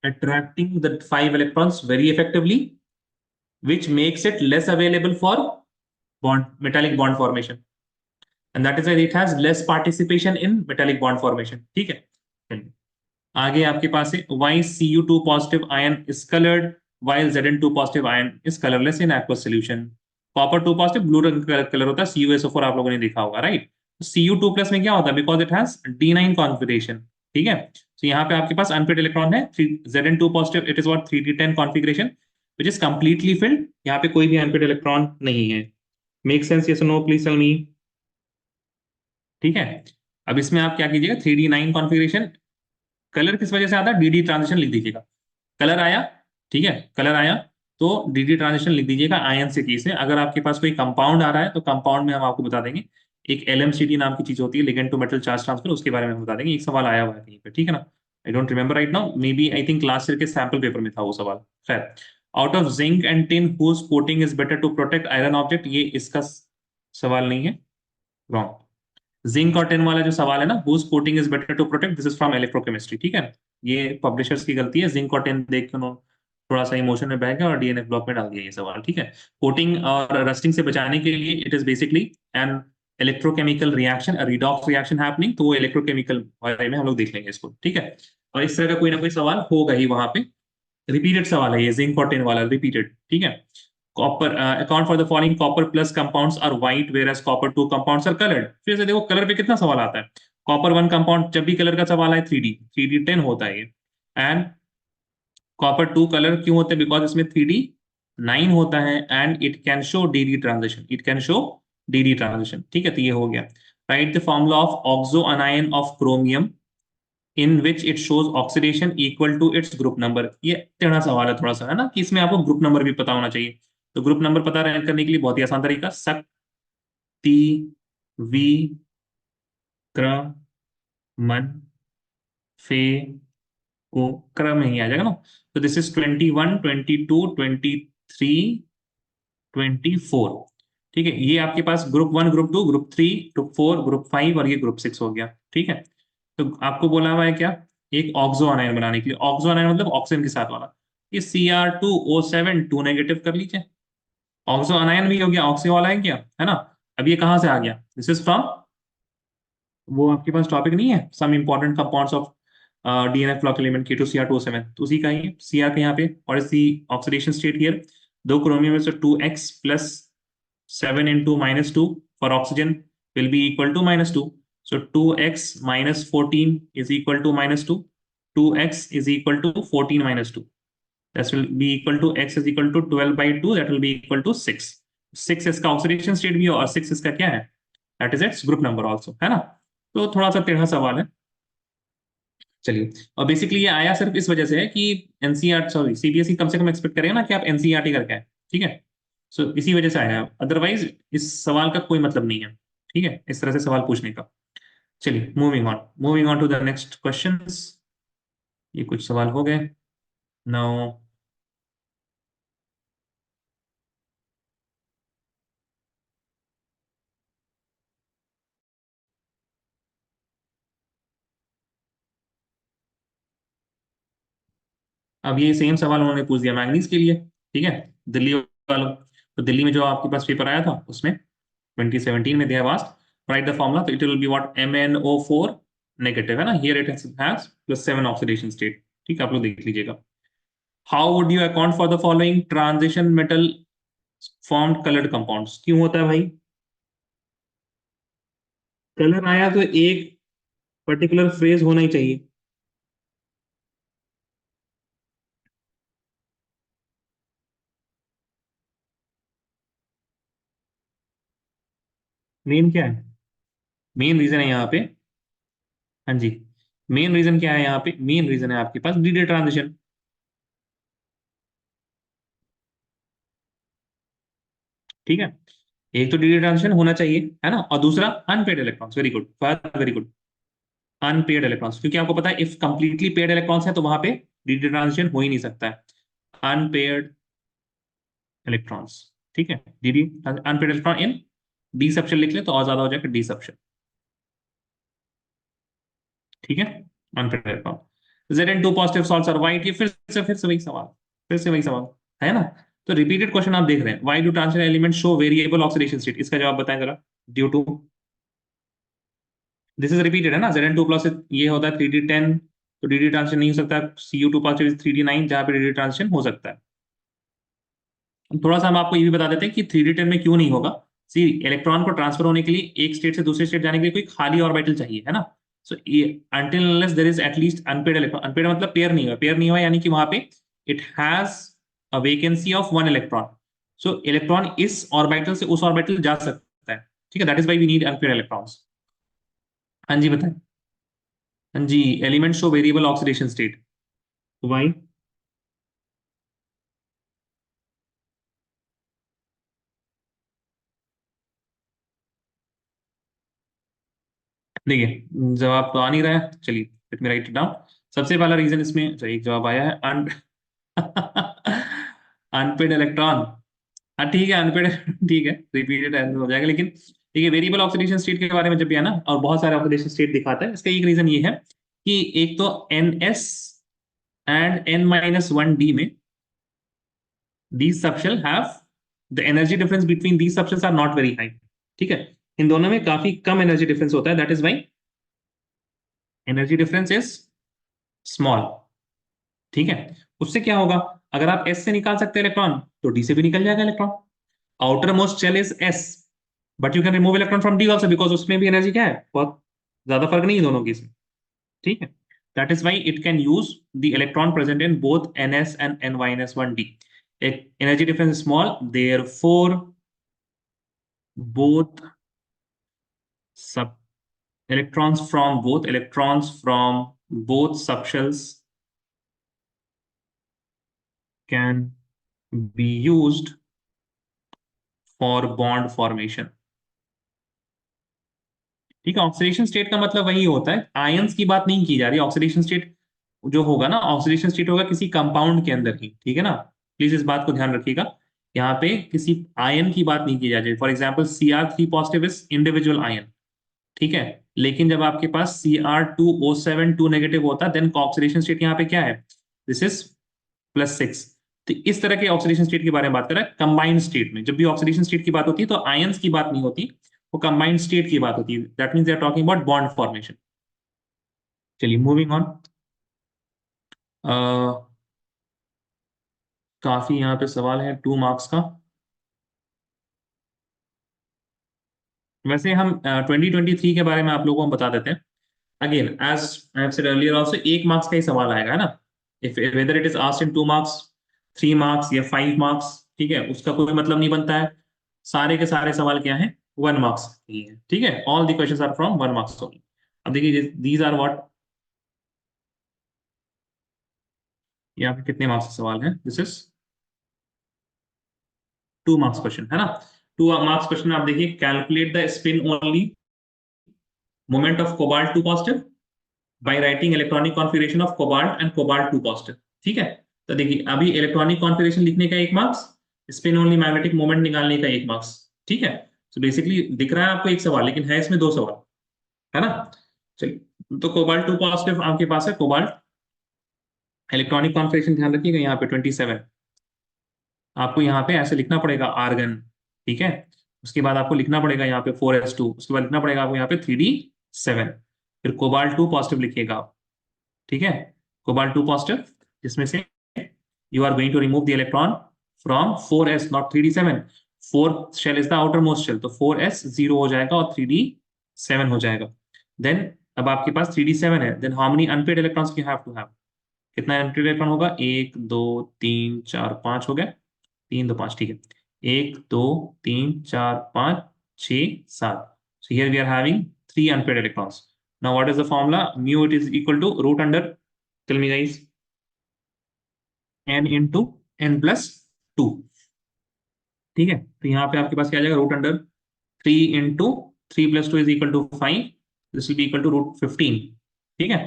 A: attracting the 5 electrons very effectively, which makes it less available for metallic bond formation, and that is why it has less participation in metallic bond formation. ठीक है, आगे आपके पास है why Cu2 positive ion is colored while Zn2 positive ion is colorless in aqueous solution. Copper 2 positive blue रंग का colour होता है, CuSO4 आप लोगों ने देखा होगा, राइट. Cu2 प्लस में क्या होता है, because it has D9 configuration. ठीक है, तो यहाँ पे आपके पास अनपेड इलेक्ट्रॉन है, Zn2 positive, it is what 3d10 configuration which is completely filled. यहाँ पे कोई भी अनपेड इलेक्ट्रॉन नहीं है. मेक सेंस, यस और नो, प्लीज टेल मी. ठीक है, अब इसमें आप क्या कीजिएगा, 3d9 कॉन्फिगरेशन. कलर किस वजह से आता है, डी ट्रांजिशन लिख दीजिएगा. कलर आया, ठीक है, कलर आया तो डी ट्रांजिशन लिख दीजिएगा आयन से केस में. अगर आपके पास कोई कंपाउंड आ रहा है तो कंपाउंड में हम आपको बता देंगे, एक LMCT नाम की चीज होती है, ligand to metal charge transfer, उसके बारे में हम बता देंगे. एक सवाल आया हुआ है कहीं पे, ठीक है ना, I don't remember right now, maybe I think last year के सैंपल पेपर में था वो सवाल. खैर, out of zinc and tin whose coating is better to protect iron object, ये इसका सवाल नहीं है, रॉन्ग. जिंक और टिन वाला जो सवाल है ना, whose coating is better to protect, this is from electrochemistry. ठीक है, ये पब्लिशर्स की गलती है, जिंक और टिन देख के उन्होंने थोड़ा सा इमोशन में बह गया और DNF ब्लॉक में डाल दिया ये सवाल. ठीक है, कोटिंग और रस्टिंग से बचाने के लिए it is basically an electrochemical reaction, redox reaction happening, तो वो इलेक्ट्रोकेमिकल बारे में हम लोग देख लेंगे इसको. ठीक है, और इस तरह का कोई ना कोई सवाल होगा ही वहां पे, रिपीटेड सवाल है ये जिंक और टिन वाला, रिपीटेड. ठीक है, copper account for the following copper plus compounds are white whereas copper 2 compounds are coloured. फिर से देखो कलर पे कितना सवाल आता है. कॉपर 1 कंपाउंड जब भी कलर का सवाल है 3D10 होता है ये, एंड कॉपर 2 कलर क्यों होते हैं, बिकॉज इसमें 3D9 होता है and it can show DD transition, it can show DD transition. ठीक है, तो ये हो गया. Right the formula of oxo अनायन of chromium in which it shows oxidation equal to its group number. ये टेढ़ा सवाल है थोड़ा सा, है ना, कि इसमें आपको ग्रुप नंबर भी पता होना चाहिए. तो ग्रुप नंबर पता करने के लिए बहुत ही आसान तरीका, शक्ति वी क्रम मन फे को क्रम ही आ जाएगा ना. तो दिस इज 21 22 23 24. ठीक है, ये आपके पास group 1 group 2 group 3 group 4 group 5 और ये ग्रुप 6 हो गया. ठीक है, तो आपको बोला हुआ है क्या, एक ऑक्सो अनायन बनाने के लिए. ऑक्सो अनायन मतलब ऑक्सीजन के साथ वाला, ये Cr2O7 2 नेगेटिव कर लीजिए. ऑक्सो अनायन भी हो गया, ऑक्सी वाला है क्या, है ना. अब ये कहां से आ गया, दिस इज फ्रॉम, वो आपके पास टॉपिक नहीं है, some important compounds of DNF block element K2Cr2O7, तो उसी का ही Cr के यहाँ पे, और इस ऑक्सीडेशन स्टेट हियर, दो क्रोमियम में से 2x plus 7 into -2 for oxygen will be equal to -2. So 2x minus 14 is equal to -2. 2x is equal to 14 minus 2. That will be equal to x is equal to 12 by 2. That will be equal to 6. 6 इसका oxidation state भी है और 6 इसका क्या है, that is its group number also, है ना. तो थोड़ा सा टेढ़ा सवाल है. चलिए, और बेसिकली ये आया सिर्फ इस वजह से है कि NCERT सॉरी CBSE कम से कम एक्सपेक्ट करेगा ना कि आप NCERT करके आए. ठीक है, सो इसी वजह से आया है, अदरवाइज इस सवाल का कोई मतलब नहीं है. ठीक है, इस तरह से सवाल पूछने का. चलिए, moving on to the next questions. ये कुछ सवाल हो गए. नाउ अब ये सेम सवाल उन्होंने पूछ दिया मैग्नीज के लिए. ठीक है, दिल्ली वालों, तो दिल्ली में जो आपके पास पेपर आया था उसमें 2017 में दिया वास्ट, राइट द फॉर्मूला, तो it will be what MnO4 negative, है ना, here it has +7 oxidation state. ठीक है, आप लोग देख लीजिएगा. How would you account for the following transition metal formed coloured compounds. क्यों होता है भाई, कलर आया तो एक पर्टिकुलर फ्रेज होना ही चाहिए. मेन क्या है, मेन रीजन है यहाँ पे, हाँ जी, मेन रीजन क्या है यहाँ पे, मेन रीजन है आपके पास DD ट्रांजिशन. ठीक है, एक तो डी ट्रांजिशन होना चाहिए, है ना, और दूसरा unpaired electrons. Very good, very good, unpaired electrons, क्योंकि आपको पता है इफ कंप्लीटली पेड इलेक्ट्रॉन्स है तो वहां पे डी ट्रांजिशन हो ही नहीं सकता है। अनपेड इलेक्ट्रॉन्स, ठीक है, D unpaired electron in D subshell लिख ले तो और ज्यादा हो जाएगा डी सबशेल, ठीक है, unpaired electron. Zn2 positive salts are white, ये फिर से वही सवाल, फिर से वही सवाल है ना। तो रिपीटेड क्वेश्चन आप देख रहे हैं, why do transition element show variable oxidation state, इसका जवाब बताएं जरा। Due to, this is repeated है ना, Zn2 प्लस ये होता है 3d10, तो डी ट्रांजिशन नहीं हो सकता, Cu2 पॉजिटिव 3d9 जहां पे डी ट्रांजिशन हो सकता है। थोड़ा सा हम आपको ये भी बता देते हैं कि 3d10 में क्यों नहीं होगा। सी, इलेक्ट्रॉन को ट्रांसफर होने के लिए एक स्टेट से दूसरे स्टेट जाने के लिए कोई खाली ऑर्बिटल चाहिए, है ना। सो until unless there is at least unpaired electron, unpaired मतलब पेयर नहीं हुआ, पेयर नहीं हुआ यानी कि वहां पे it has a vacancy of one electron, so electron इस ऑर्बिटल से उस ऑर्बिटल जा सकता है, ठीक है, that is why we need unpaired electrons। हाँ जी बताएं। हाँ जी, element show variable oxidation state, why. देखिए जवाब तो आ नहीं रहा है, चलिए let me write it down. सबसे पहला रीजन इसमें, अच्छा एक जवाब आया है, अनपेड इलेक्ट्रॉन। हाँ ठीक है, अनपेड ठीक है, रिपीटेड आंसर हो जाएगा, लेकिन ठीक है, वेरिएबल ऑक्सीडेशन स्टेट के बारे में जब भी है ना, और बहुत सारे ऑक्सीडेशन स्टेट दिखाता है, इसका एक रीजन ये है कि एक तो NS एंड N-1D में these subshell have the energy difference between these subshells are not very high, ठीक है, इन दोनों में काफी कम एनर्जी डिफरेंस होता है, that is why energy difference is small, ठीक है। उससे क्या होगा, अगर आप S से निकाल सकते हैं इलेक्ट्रॉन तो D से भी निकल जाएगा electron. Outermost shell is S, but you can remove electron from D also, because उसमें भी एनर्जी क्या है, बहुत ज्यादा फर्क नहीं है दोनों की इसमें, ठीक है। That is why it can use the electron present in both NS and N-1D। Energy difference small, therefore both sub electrons from both subshells can be used for bond formation, ठीक है। ऑक्सीडेशन स्टेट का मतलब वही होता है, ions की बात नहीं की जा रही, ऑक्सीडेशन स्टेट जो होगा ना, ऑक्सीडेशन स्टेट होगा किसी कंपाउंड के अंदर ही, ठीक है ना, प्लीज इस बात को ध्यान रखिएगा, यहाँ पे किसी आयन की बात नहीं की जा रही। For example Cr3 positive is individual ion, ठीक है, लेकिन जब आपके पास Cr2O7 2 नेगेटिव होता है, देन ऑक्सीडेशन स्टेट यहाँ पे क्या है, दिस इज +6। तो इस तरह के ऑक्सीडेशन स्टेट के बारे में बात कर रहा है। कंबाइंड स्टेट में जब भी ऑक्सीडेशन स्टेट की बात होती है तो आयंस की बात नहीं होती, वो कंबाइंड स्टेट की बात होती है, that means they are talking about bond formation. चलिए मूविंग ऑन, काफी यहाँ पे सवाल है 2 मार्क्स का। वैसे हम 2023 के बारे में आप लोगों को बता देते हैं। Again as I have said earlier also, 1 marks का ही सवाल आएगा, है ना, if whether it is asked in 2 marks, 3 marks या 5 मार्क्स, ठीक है, उसका कोई मतलब नहीं बनता है। सारे के सारे सवाल क्या है, 1 मार्क्स ही है, ठीक है, all the questions are from 1 marks only. अब देखिए दीज आर व्हाट, यहाँ पे कितने मार्क्स का सवाल है, दिस इज 2 मार्क्स क्वेश्चन, है ना। 2 मार्क्स क्वेश्चन आप देखिए, calculate the spin only moment of cobalt 2 positive by writing electronic configuration of cobalt and cobalt 2 positive, ठीक है। तो देखिए अभी इलेक्ट्रॉनिक कॉन्फिगरेशन लिखने का 1 marks, spin only magnetic moment निकालने का 1 मार्क्स, ठीक है। तो बेसिकली दिख रहा है आपको 1 सवाल, लेकिन है इसमें 2 सवाल, है ना। चलिए तो कोबाल्ट 2 पॉजिटिव आपके पास है, कोबाल्ट इलेक्ट्रॉनिक कॉन्फिगरेशन ध्यान रखिएगा, यहाँ पे 27, आपको यहाँ पे ऐसे लिखना पड़ेगा आर्गन, ठीक है। उसके बाद आपको लिखना पड़ेगा यहाँ पे 4s2, उसके बाद लिखना पड़ेगा आपको यहाँ पे 3d7, फिर कोबाल्ट 2 पॉजिटिव लिखिएगा आप, ठीक है, कोबाल्ट 2 पॉजिटिव, जिसमें से you are going to remove the electron from 4s not 3d7, 4 shell is the outermost shell, तो 4s 0 हो जाएगा और 3d7 हो जाएगा। देन अब आपके पास 3d7 है, then how many unpaired electrons you have to have, कितना अनपेड इलेक्ट्रॉन होगा, 1 2 3 4 5 हो गए, 3 2 5, ठीक है, 1 2 3 4 5 6 7, so here we are having 3 unpaired electrons. Now what is the formula, mu it is equal to root under, tell me guys, n into n plus 2, ठीक है, तो यहाँ पे आपके पास क्या आ जाएगा, root under 3 × 3 + 2 = 5, this will be equal to √15। ठीक है,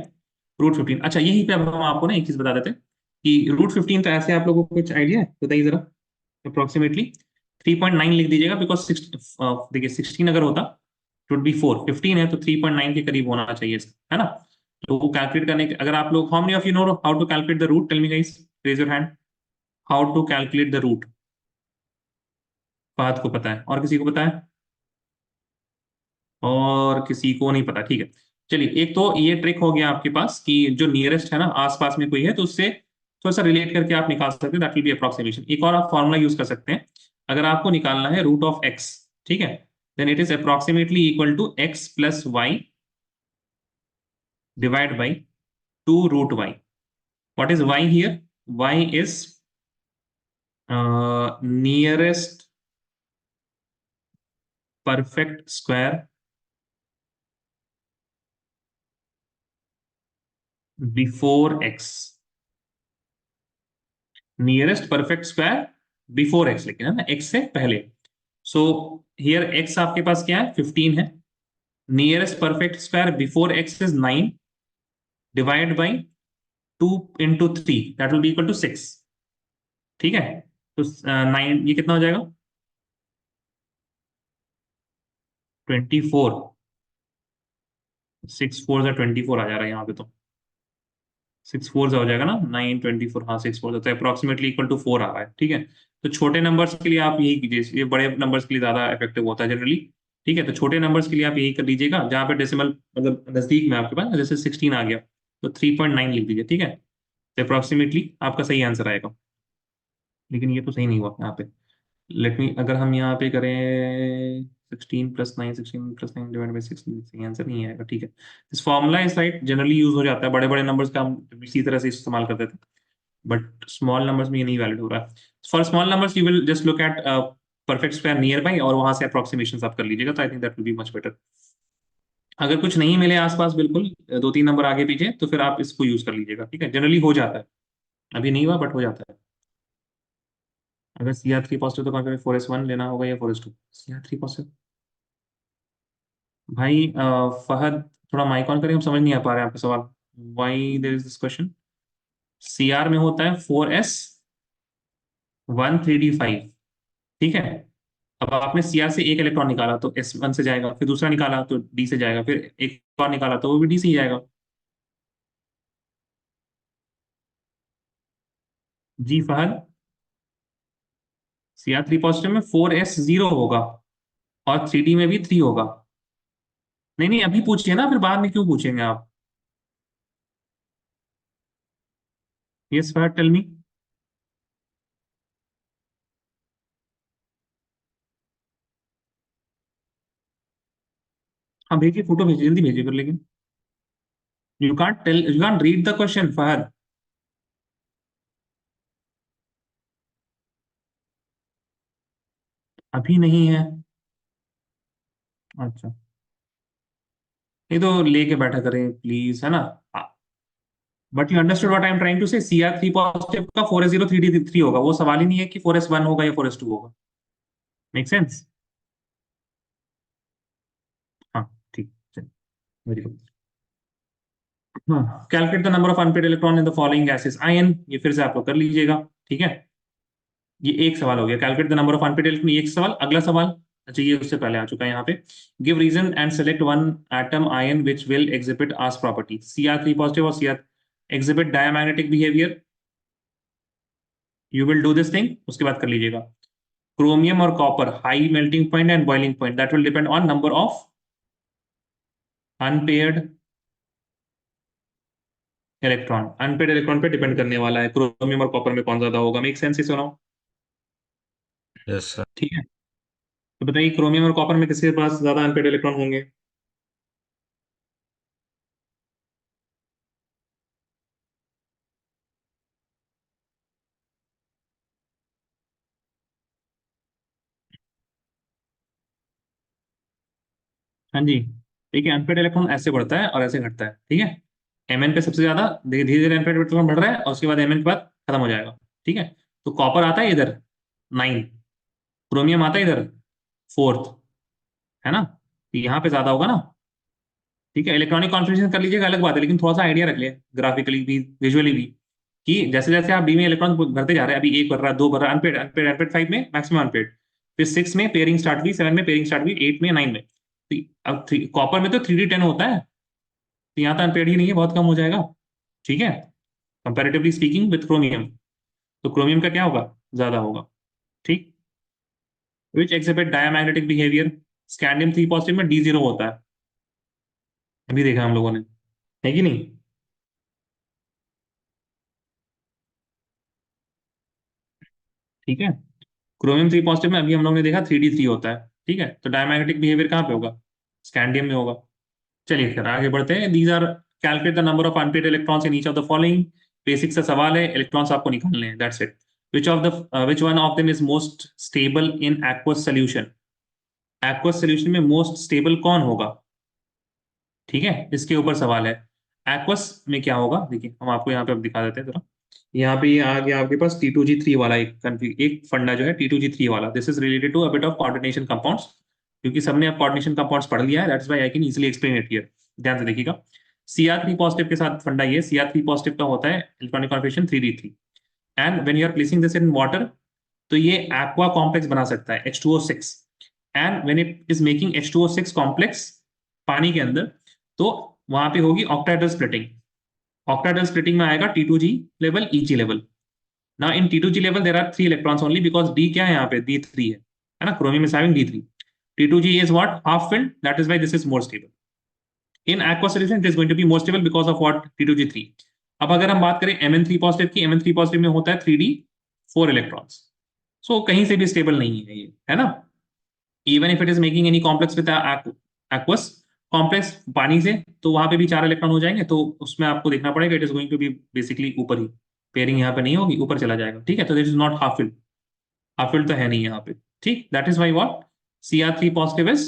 A: √15। अच्छा, यहीं पे अब हम आपको ना एक चीज बता देते हैं कि √15 तो ऐसे आप लोगों को कुछ आइडिया है, बताइए जरा अप्रोक्सीमेटली। 3.9 लिख दीजिएगा, बिकॉज देखिए 16 अगर होता तो वुड बी 4, 15 है तो 3.9 के करीब होना चाहिए इसका, है ना। तो वो कैलकुलेट करने के, अगर आप लोग, how many of you know how to calculate the root, tell me guys, raise your hand. How to calculate the root, Fahad को पता है, और किसी को पता है? और किसी को नहीं पता, ठीक है। चलिए, एक तो ये ट्रिक हो गया आपके पास कि जो नियरेस्ट है ना, आसपास में कोई है तो उससे थोड़ा सा रिलेट करके आप निकाल सकते हैं, दैट विल बी अप्रोक्सीमेशन। एक और आप फॉर्मूला यूज कर सकते हैं, अगर आपको निकालना है √(x), ठीक है, then it is approximately equal to x + y divide by 2√y। What is y here? y is nearest perfect square before x, nearest perfect square before x, लेकिन है ना x से पहले। सो हियर x आपके पास क्या है, 15 है। Nearest perfect square before x is 9 divide by 2 × 3, that will be equal to 6। ठीक है, तो 9, ये कितना हो जाएगा, 24। 6 4 24 आ जा रहा है यहाँ पे, तो 6 4 हो जाएगा ना, 9 24, हाँ 6 4, तो अप्रोक्सीमेटली इक्वल टू 4 आ रहा है। ठीक है, तो छोटे नंबर्स के लिए आप यही कीजिए, ये बड़े नंबर्स के लिए ज्यादा इफेक्टिव होता है जनरली। ठीक है, तो छोटे नंबर्स के लिए आप यही कर लीजिएगा, जहाँ पे डेसिमल मतलब नजदीक में आपके पास, जैसे 16 आ गया तो 3.9 लिख दीजिए। ठीक है, तो अप्रोक्सीमेटली आपका सही आंसर आएगा। लेकिन ये तो सही नहीं हुआ यहाँ पे, लेट मी, अगर हम यहाँ पे करें 16 + 9 डिवाइड बाई 6, सही आंसर नहीं आएगा। ठीक है, इस फॉर्मूला इस राइट जनरली यूज हो जाता है बड़े बड़े नंबर्स का, हम इसी तरह से इस्तेमाल करते थे, बट स्मॉल नंबर्स में ये नहीं वैलिड हो रहा है। For small numbers you will just look at perfect square near by, और वहां से अप्रोक्सीमेशन आप कर लीजिएगा, तो I think that will be much better. अगर कुछ नहीं मिले आसपास, बिल्कुल 2 3 नंबर आगे पीछे, तो फिर आप इसको यूज कर लीजिएगा। ठीक है, जनरली हो जाता है, अभी नहीं हुआ बट हो जाता है। अगर CR3 पॉजिटिव तो कौन 4s1 लेना होगा या 4s2? CR3 पॉजिटिव, भाई फहद थोड़ा माइक ऑन करें, हम समझ नहीं आ पा रहे हैं आपका सवाल। Why there is this question? CR में होता है 4s1 3d5। ठीक है, अब आपने CR से एक इलेक्ट्रॉन निकाला तो S1 से जाएगा, फिर दूसरा निकाला तो D से जाएगा, फिर एक और निकाला तो वो भी D से ही जाएगा। जी फहद, CR3 पॉजिटिव में 4s 0 होगा, और 3D में भी 3 होगा। नहीं नहीं, अभी पूछिए ना, फिर बाद में क्यों पूछेंगे आप? Yes Fahad, tell me. हाँ भेजिए, फोटो भेजिए, जल्दी भेजिए फिर, लेकिन you can't read the question Fahad. अभी नहीं है? अच्छा, ये तो लेके बैठा करें प्लीज, है ना। But you understood what I am trying to say, CR3 positive का 4s0 3d3 होगा, वो सवाल ही नहीं है कि 4s1 होगा या 4s2 होगा। Make sense? हाँ, ठीक, चलिए, वेरी गुड। हाँ, calculate the number of unpaired electron in the following gases ion, ये फिर से आप लोग कर लीजिएगा। ठीक है, ये एक सवाल हो गया, calculate the number of unpaired electron, एक सवाल। अगला सवाल, अच्छा ये उससे पहले आ चुका है यहाँ पे, give reason and select one atom ion which will exhibit as property. CR3 positive और CR exhibit diamagnetic behaviour, you will do this thing, उसके बाद कर लीजिएगा। क्रोमियम और copper, high melting point and boiling point, that will depend on number of unpaired electron. Unpaired electron पे depend करने वाला है, क्रोमियम और कॉपर में कौन ज्यादा होगा। Make sense? सुनो,
F: यस सर।
A: ठीक है, तो बताइए क्रोमियम और कॉपर में किसके पास ज्यादा अनपेड इलेक्ट्रॉन होंगे? हाँ जी, देखिए अनपेड इलेक्ट्रॉन ऐसे बढ़ता है और ऐसे घटता है। ठीक है, Mn पे सबसे ज्यादा धीरे धीरे अनपेड इलेक्ट्रॉन बढ़ रहा है, और उसके बाद Mn के बाद खत्म हो जाएगा। ठीक है, तो कॉपर आता है इधर 9, क्रोमियम आता है इधर 4th, है ना, तो यहाँ पे ज्यादा होगा ना। ठीक है, इलेक्ट्रॉनिक कॉन्फ़िगरेशन कर लीजिएगा अलग बात है, लेकिन थोड़ा सा आइडिया रख ले ग्राफिकली भी, विजुअली भी, कि जैसे जैसे आप डी में इलेक्ट्रॉन भरते जा रहे हैं, अभी 1 भर रहा है, 2 भर रहा है, अनपेड अनपेड अनपेड, 5 में मैक्सिमम अनपेड, फिर 6 में पेयरिंग स्टार्ट हुई, 7 में पेयरिंग स्टार्ट हुई, 8 में, 9 में। तो अब कॉपर में तो 3d10 होता है, तो यहाँ तो अनपेड ही नहीं है, बहुत कम हो जाएगा। ठीक है, कंपैरेटिवली स्पीकिंग विथ क्रोमियम, तो क्रोमियम का क्या होगा, ज्यादा होगा। ठीक, which exhibit diamagnetic behaviour, scandium 3 positive में D0 होता है, अभी देखा हम लोगों ने, है कि नहीं। ठीक है, क्रोमियम 3 पॉजिटिव में अभी हम लोग ने देखा 3d3 होता है। ठीक है, तो डायमैग्नेटिक बिहेवियर कहाँ पे होगा, स्कैंडियम में होगा। चलिए फिर आगे बढ़ते हैं। These are calculate the number of unpaired electrons in each of the following. Basic सा सवाल है, इलेक्ट्रॉन्स आपको निकालने हैं, that's it. Which one of them is most stable in aqueous solution, aqueous solution में मोस्ट स्टेबल कौन होगा। ठीक है, इसके ऊपर सवाल है। एक्वस में क्या होगा, देखिए हम आपको यहाँ पे अब दिखा देते हैं जरा। यहाँ पे ये आ गया आपके पास T2G3 वाला एक फंडा जो है T2G3 वाला, this is related to a bit of coordination compounds, क्योंकि सबने अब कोऑर्डिनेशन कंपाउंड्स पढ़ लिया है, that's why I can easily explain it here. ध्यान से देखिएगा, Cr3 पॉजिटिव के साथ फंडा ये, Cr3 पॉजिटिव का होता है electronic configuration 3d3, and when you are placing this in water, तो ये एक्वा कॉम्प्लेक्स बना सकता है H2O6, and when it is making H2O6 complex पानी के अंदर, तो वहां पे होगी ऑक्टाहेड्रल स्प्लिटिंग। ऑक्टाहेड्रल स्प्लिटिंग में आएगा T2G level, EG level. Now in T2G level there are 3 electrons only, because D क्या है यहाँ पे, D3 है ना, chromium is having D3. T2G is what, half filled, that is why this is more stable. In aqueous solution it is going to be more stable because of what, T2G3. अब अगर हम बात करें Mn3 positive की, Mn3 positive में होता है 3D 4 electrons, सो कहीं से भी स्टेबल नहीं है ये, है ना। Even if it is making any complex with aqueous complex पानी से, तो वहां पे भी 4 इलेक्ट्रॉन हो जाएंगे, तो उसमें आपको देखना पड़ेगा, it is going to be basically ऊपर ही, पेयरिंग यहाँ पे नहीं होगी, ऊपर चला जाएगा। ठीक है, तो this is not half filled, half filled तो है नहीं यहाँ पे। ठीक, that is why what, Cr3 positive is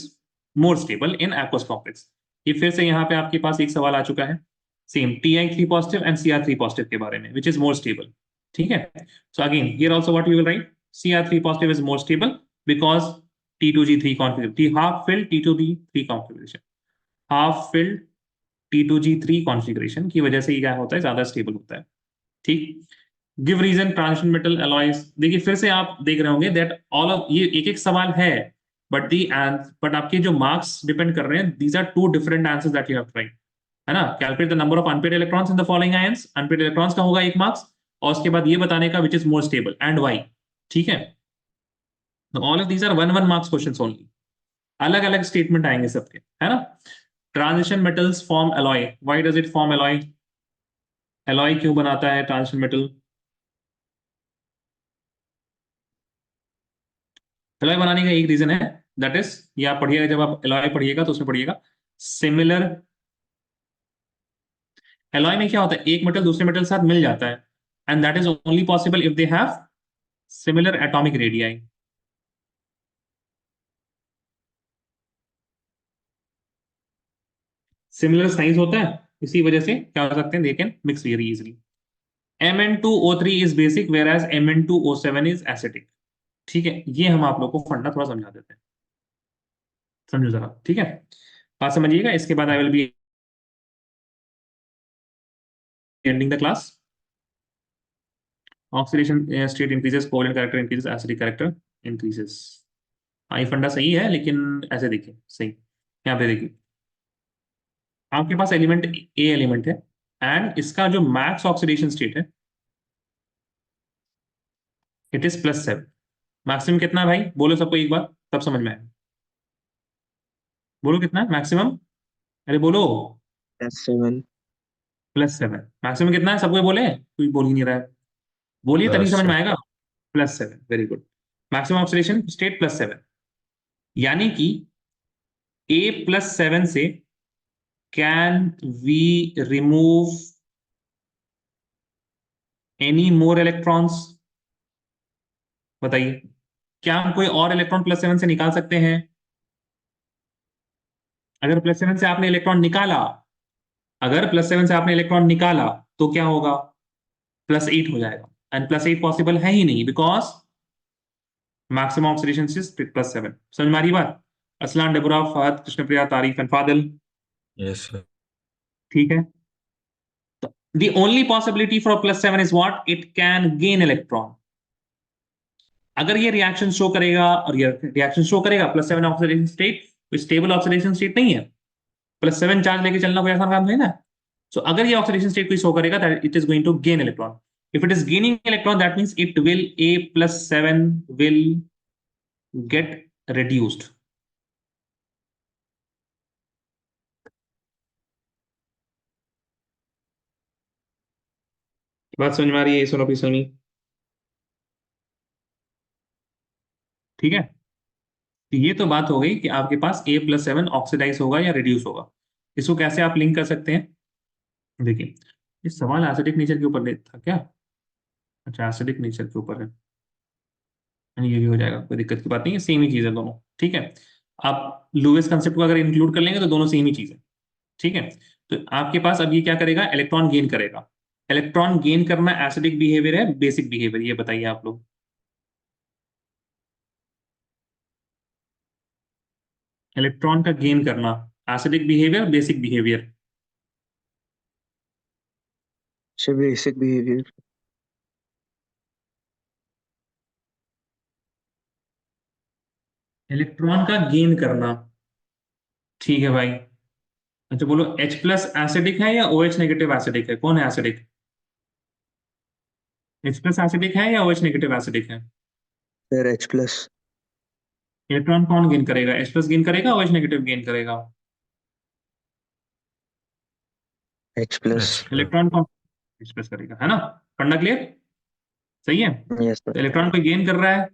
A: more stable in aqueous complex. ये फिर से यहाँ पे आपके पास एक सवाल आ चुका है, same Ti3 positive and Cr3 positive के बारे में, विच इज मोर स्टेबल। ठीक है, so again here also what we will write, Cr3 positive is more stable because T2G3 configuration, half filled T2G3 configuration, half filled T2G3 configuration की वजह से ये क्या होता है, ज्यादा स्टेबल होता है। ठीक, give reason transition metal alloys, देखिए फिर से आप देख रहे होंगे दैट ऑल ऑफ ये एक एक सवाल है, बट आपके जो मार्क्स डिपेंड कर रहे हैं, these are 2 different answers that you have tried, है ना। Calculate the number of unpaired electrons in the following ions, unpaired electrons का होगा 1 मार्क्स, और उसके बाद ये बताने का which is more stable and why. ठीक है, all of these are 1 marks questions only, अलग अलग स्टेटमेंट आएंगे सबके, है ना। Transition metals form alloy, why does it form alloy, alloy क्यों बनाता है ट्रांजिशन मेटल। एलॉय बनाने का एक रीजन है, दैट इज, ये आप पढ़िएगा, जब आप एलॉय पढ़िएगा तो उसमें पढ़िएगा सिमिलर। एलॉय में क्या होता है, एक मेटल दूसरे मेटल के साथ मिल जाता है, and that is only possible if they have similar atomic radii. Similar size होता है, इसी वजह से क्या हो सकते हैं, they can mix very easily. Mn2O3 is basic whereas Mn2O7 is acidic। ठीक है, ये हम आप लोग को फंडा थोड़ा समझा देते हैं, समझो जरा। ठीक है, बात समझिएगा, इसके बाद I will be ending the class. Oxidation state increases, covalent character increases, acidic character increases. हाँ, ये फंडा सही है, लेकिन ऐसे देखिए सही, यहाँ पे देखिए आपके पास एलिमेंट ए एलिमेंट है, एंड इसका जो मैक्स ऑक्सीडेशन स्टेट है इट इज +7। मैक्सिमम कितना है भाई, बोलो सबको एक बार, तब समझ में आए, बोलो कितना है मैक्सिमम, अरे बोलो।
C: +7।
A: +7 मैक्सिमम कितना है, सबको बोले, कोई बोल ही नहीं रहा है, बोलिए तभी समझ में आएगा। +7, very good, maximum oxidation state +7, यानी कि A+7 से can we remove any more electrons, बताइए, क्या हम कोई और इलेक्ट्रॉन +7 से निकाल सकते हैं। अगर +7 से आपने इलेक्ट्रॉन निकाला, अगर +7 से आपने इलेक्ट्रॉन निकाला, तो क्या होगा, +8 हो जाएगा, एंड +8 पॉसिबल है ही नहीं, बिकॉज मैक्सिमम ऑक्सीडेशन स्टेट +7। समझ में आ रही बात? असलान, डेबोरा, फहद, कृष्णप्रिया, तारीफ एंड फादिल।
F: Yes, sir.
A: ठीक है, तो the only possibility for +7 is what? It can gain electron. अगर ये रिएक्शन शो करेगा और ये रिएक्शन शो करेगा +7 ऑक्सीडेशन स्टेट, कोई स्टेबल ऑक्सीडेशन स्टेट नहीं है, +7 चार्ज लेके चलना कोई आसान काम नहीं ना। सो अगर ये ऑक्सीडेशन स्टेट कोई शो करेगा that it is going to gain electron. If it is gaining electron that means it will A+7 will get reduced. बात समझ में आ रही है? सुनो प्लीज सुनी, ठीक है। तो ये तो बात हो गई कि आपके पास A+7 ऑक्सीडाइज होगा या रिड्यूस होगा। इसको कैसे आप लिंक कर सकते हैं? देखिए, ये सवाल एसिडिक नेचर के ऊपर था क्या? अच्छा, एसिडिक नेचर के ऊपर है, ये भी हो जाएगा, कोई दिक्कत की बात नहीं है, सेम ही चीज है दोनों, ठीक है। आप लुईस कंसेप्ट को अगर इंक्लूड कर लेंगे तो दोनों सेम ही चीज है, ठीक है। तो आपके पास अब ये क्या करेगा? इलेक्ट्रॉन गेन करेगा। इलेक्ट्रॉन गेन करना एसिडिक बिहेवियर है, बेसिक बिहेवियर? ये बताइए आप लोग। इलेक्ट्रॉन का गेन करना एसिडिक बिहेवियर, बेसिक बिहेवियर?
C: अच्छा, बेसिक बिहेवियर।
A: इलेक्ट्रॉन का गेन करना, ठीक है भाई। अच्छा बोलो, H+ एसिडिक है या OH नेगेटिव एसिडिक है? कौन है एसिडिक? H+ एसिडिक है या OH नेगेटिव एसिडिक है?
C: Sir H+।
A: इलेक्ट्रॉन कौन गेन करेगा? H+ गेन करेगा, OH नेगेटिव गेन करेगा?
C: H+।
F: H+.
A: इलेक्ट्रॉन कौन H+ करेगा, है ना? पढ़ना क्लियर? सही है।
C: Yes sir.
A: तो इलेक्ट्रॉन को गेन कर रहा है।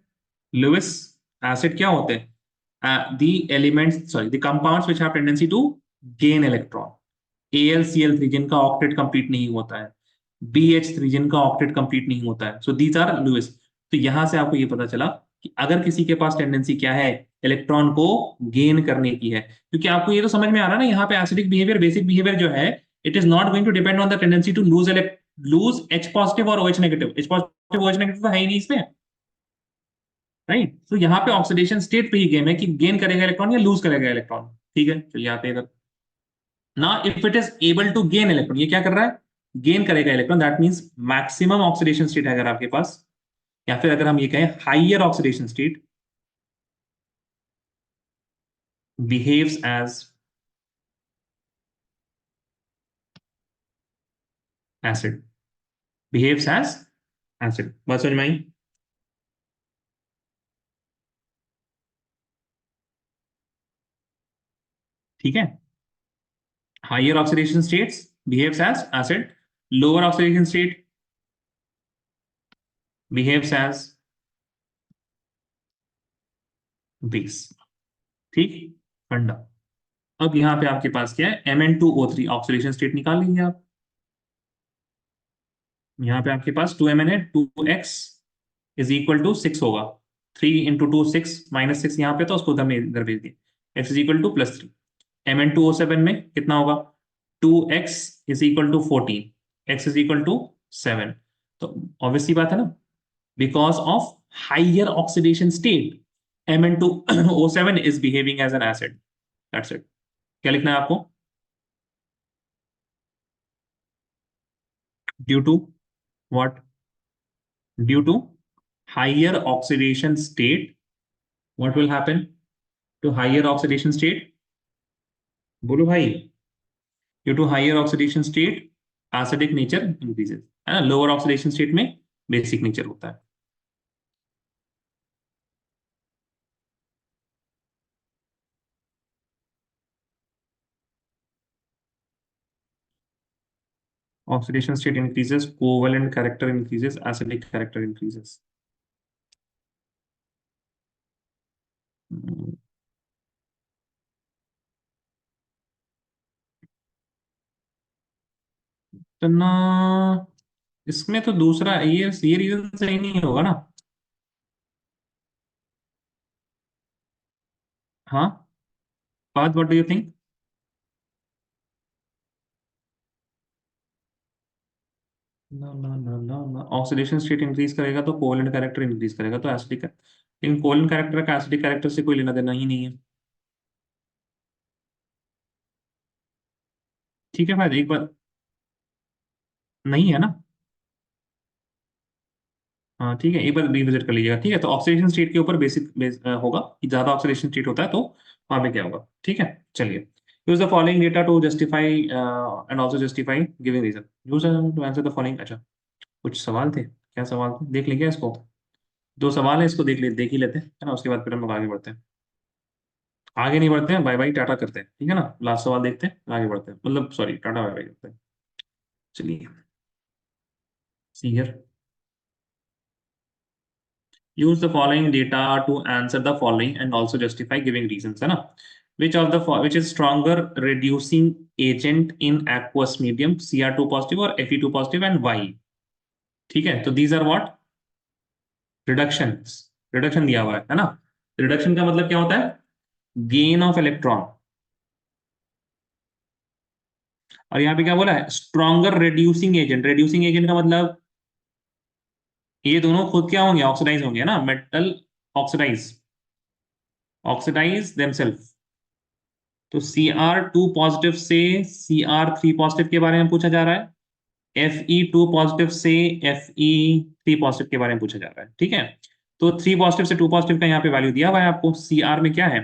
A: लुईस एसिड क्या होते हैं? The elements, sorry, the compounds which have tendency to gain electron. AlCl3 जिनका ऑक्टेट कंप्लीट नहीं होता है, BH3 जिनका ऑक्टेट कंप्लीट नहीं होता है, सो दीज आर लुईस। तो यहां से आपको ये पता चला कि अगर किसी के पास टेंडेंसी क्या है, इलेक्ट्रॉन को गेन करने की है, क्योंकि आपको ये तो समझ में आ रहा है ना, यहाँ पे एसिडिक बिहेवियर, बेसिक बिहेवियर जो है, it is not going to depend on the tendency to lose H+ और OH negative. H+ OH negative तो है ही नहीं इसमें, राइट। तो यहाँ पे ऑक्सीडेशन स्टेट पे ही गेम है कि गेन करेगा इलेक्ट्रॉन या लूज करेगा इलेक्ट्रॉन, ठीक है। चलिए आते हैं इधर ना। If it is able to gain electron, ये क्या कर रहा है? गेन करेगा electron, that means maximum oxidation state है अगर आपके पास, या फिर अगर हम ये कहें higher oxidation state, behaves as acid, behaves as acid. बात समझ में आई? ठीक है, higher oxidation states behaves as acid, lower oxidation state behaves as base, ठीक, फंडा। अब यहां पे आपके पास क्या है? Mn2O3 ऑक्सीडेशन स्टेट निकाल लीजिए आप। यहाँ पे आपके पास 2Mn है, 2x इज इक्वल टू 6 होगा। 3 × 2 6, -6 यहाँ पे, तो उसको हमने इधर भेज दिया। x is equal to +3। Mn2O7 में कितना होगा? 2x is equal to 14, x is equal to 7। तो ऑब्वियसली बात है ना, because of higher oxidation state Mn2O7 is behaving as an acid. That's it. क्या लिखना है आपको? Due to what? Due to higher oxidation state, what will happen to higher oxidation state? बोलो भाई। Due to higher oxidation state, acidic nature increases, है ना। lower oxidation state में basic nature होता है। Oxidation state increases, covalent character increases, acidic character increases. तो ना, इसमें तो दूसरा ये रीजन सही नहीं होगा ना। हाँ, बात, व्हाट डू यू थिंक? ना ना ना ना ना, ऑक्सीडेशन स्टेट इंक्रीज करेगा तो कोवैलेंट कैरेक्टर इंक्रीज करेगा, तो एसिडिक है। लेकिन कोलन कैरेक्टर का एसिडिक कैरेक्टर से कोई लेना देना ही नहीं है। ठीक है भाई, एक बार नहीं है ना। हाँ ठीक है, एक बार रिविजिट कर लीजिएगा। ठीक है, तो ऑक्सीडेशन स्टेट के ऊपर होगा कि ज्यादा ऑक्सीडेशन स्टेट होता है तो वहां पे क्या होगा। ठीक है, चलिए। Use the following data to justify and also justify giving reason. Use to answer the following. अच्छा, कुछ सवाल थे, क्या सवाल थे, देख लेंगे इसको। दो सवाल है, इसको देख ही लेते हैं, है ना। उसके बाद फिर हम लोग आगे बढ़ते हैं। आगे नहीं बढ़ते हैं, बाय बाय टाटा करते हैं, ठीक है ना। लास्ट सवाल देखते हैं, आगे बढ़ते हैं, मतलब सॉरी, टाटा बाय बाय करते हैं। चलिए, see here. Use the following data to answer the following and also justify giving reasons, है ना। Which is stronger reducing agent in aqueous medium, Cr2 positive और Fe2 positive, and why? ठीक है, तो these are what? Reductions. Reduction दिया हुआ है ना। रिडक्शन का मतलब क्या होता है? Gain of electron. और यहाँ पे क्या बोला है? Stronger reducing agent. Reducing agent का मतलब ये दोनों खुद क्या होंगे? ऑक्सीडाइज होंगे, ना। Metal oxidise themself. तो Cr2 पॉजिटिव से Cr3 पॉजिटिव के बारे में पूछा जा रहा है, Fe2 पॉजिटिव से Fe3 पॉजिटिव के बारे में पूछा जा रहा है। ठीक है, तो 3 पॉजिटिव से 2 पॉजिटिव का यहाँ पे वैल्यू दिया हुआ है आपको। Cr में क्या है?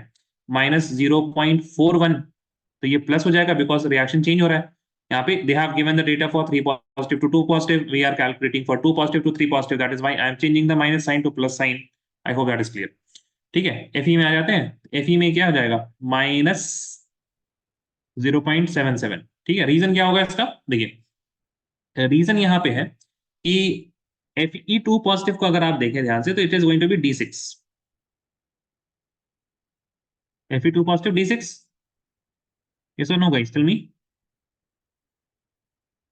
A: -0.41, तो ये प्लस हो जाएगा बिकॉज रिएक्शन चेंज हो रहा है। यहाँ पे they have given the data for 3 positive to 2 positive, we are calculating for 2 positive to 3 positive, that is why I am changing the minus sign to plus sign. I hope that is clear. ठीक है, Fe में आ जाते हैं। Fe में क्या हो जाएगा? -0.77। ठीक है, रीजन क्या होगा इसका? देखिए, रीजन यहाँ पे है कि Fe2 पॉजिटिव को अगर आप देखें ध्यान से, तो it is going to be D6। Fe2 positive D6, yes और नो गाइस, टेल मी।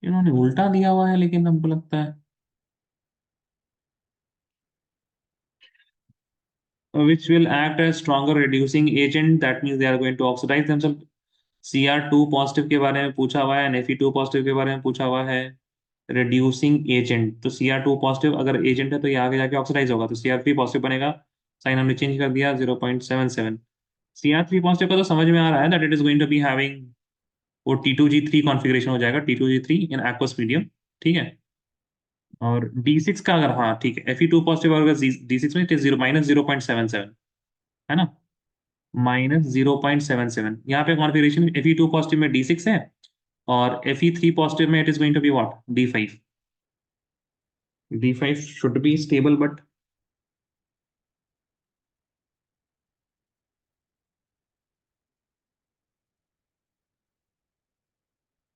A: इन्होंने उल्टा दिया हुआ है, लेकिन हमको लगता है which will act as stronger reducing agent, that means they are going to oxidize themselves। Cr2 positive के बारे में पूछा हुआ है, Fe2 पॉजिटिव के बारे में पूछा हुआ है। रिड्यूसिंग एजेंट, तो Cr2 पॉजिटिव अगर एजेंट है तो ये आगे जाके ऑक्सीडाइज होगा, तो Cr3 पॉजिटिव बनेगा। साइन हमने चेंज कर दिया, 0.77। Cr3 पॉजिटिव का तो समझ में आ रहा है that it is going to be having वो T2G3 कॉन्फ़िगरेशन हो जाएगा, T2G3 इन एक्वस मीडियम। ठीक है, और D6 का अगर, हाँ ठीक है, Fe2 पॉजिटिव अगर D6 में जीरो -0.77, है ना। -0.77 यहाँ पे कॉन्फ़िगरेशन Fe2 पॉजिटिव में D6 है, और Fe3 पॉजिटिव में it is going to be what? D5। D5 should be stable, but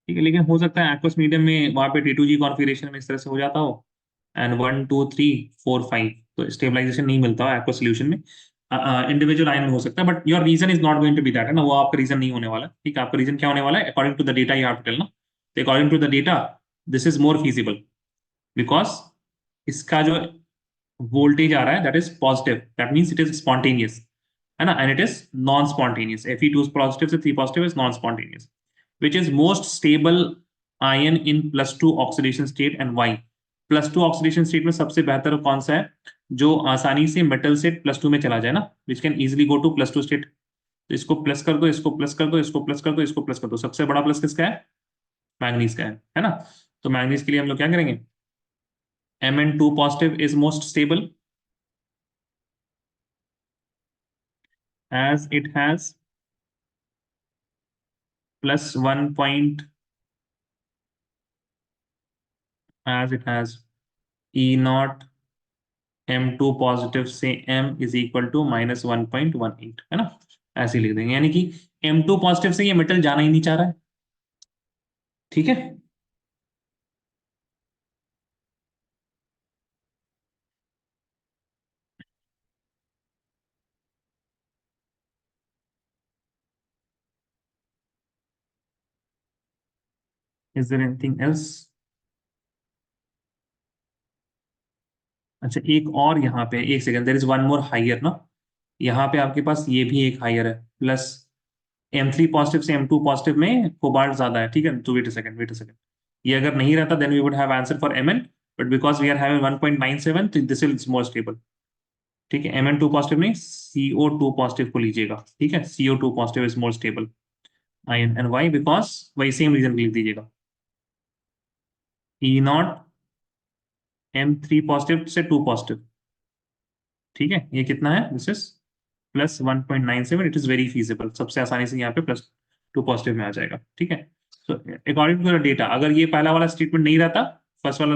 A: ठीक है, लेकिन हो सकता है एक्वस मीडियम में वहां पे T2G कॉन्फ़िगरेशन में इस तरह से हो जाता हो, एंड 1 2 3 4 5 तो स्टेबलाइजेशन नहीं मिलता हो एक्वस सोल्यूशन में। इंडिविजुअल आयन में हो सकता है, but your reason is not going to be that, है ना। वो आपका रीजन नहीं होने वाला। ठीक है, आपका रीजन क्या होने वाला है? According to the data you have to tell ना। तो according to the data this is more feasible, because इसका जो वोल्टेज आ रहा है that is positive, that means it is spontaneous, है ना, and it is non spontaneous. Fe2 positive से 3 पॉजिटिव is non spontaneous. Which is most stable ion in +2 oxidation state and why? +2 oxidation state में सबसे बेहतर कौन सा है? जो आसानी से मेटल से +2 में चला जाए ना, which can easily go to +2 state। तो इसको प्लस कर दो, इसको प्लस कर दो, इसको प्लस कर दो, इसको प्लस कर दो। सबसे बड़ा प्लस किसका है? मैंगनीज का है ना। तो मैंगनीज के लिए हम लोग क्या करेंगे? Mn2 positive is most stable as it has +1 point, as it has E0 M2 positive से M इज इक्वल टू -1.18, है ना। ऐसे लिख देंगे, यानी कि M2 पॉजिटिव से ये मेटल जाना ही नहीं चाह रहा है। ठीक है, इज देयर एनीथिंग एल्स? अच्छा, एक और यहाँ पे, एक second, there is one more higher ना। यहाँ पे आपके पास ये भी एक हायर है, प्लस M3 पॉजिटिव से M2 पॉजिटिव में कोबाल्ट ज्यादा है। ठीक है, तो वेट अ सेकंड, ये अगर नहीं रहता then we would have answer for Mn, but because we are having 1.97, तो दिस इज मोर स्टेबल। ठीक है, Mn2 पॉजिटिव नहीं, CO2 पॉजिटिव को लीजिएगा, ठीक है, CO2 positive is more stable ion, and why, because वही सेम रीजन लिख दीजिएगा, E0 M3 पॉजिटिव से 2 पॉजिटिव, ठीक है, ये कितना है, this is plus 1.97, it is very feasible, सबसे आसानी से यहाँ पे +2 पॉजिटिव में आ जाएगा, ठीक है। So according to the data, अगर ये पहला वाला स्टेटमेंट नहीं रहता, फर्स्ट वाला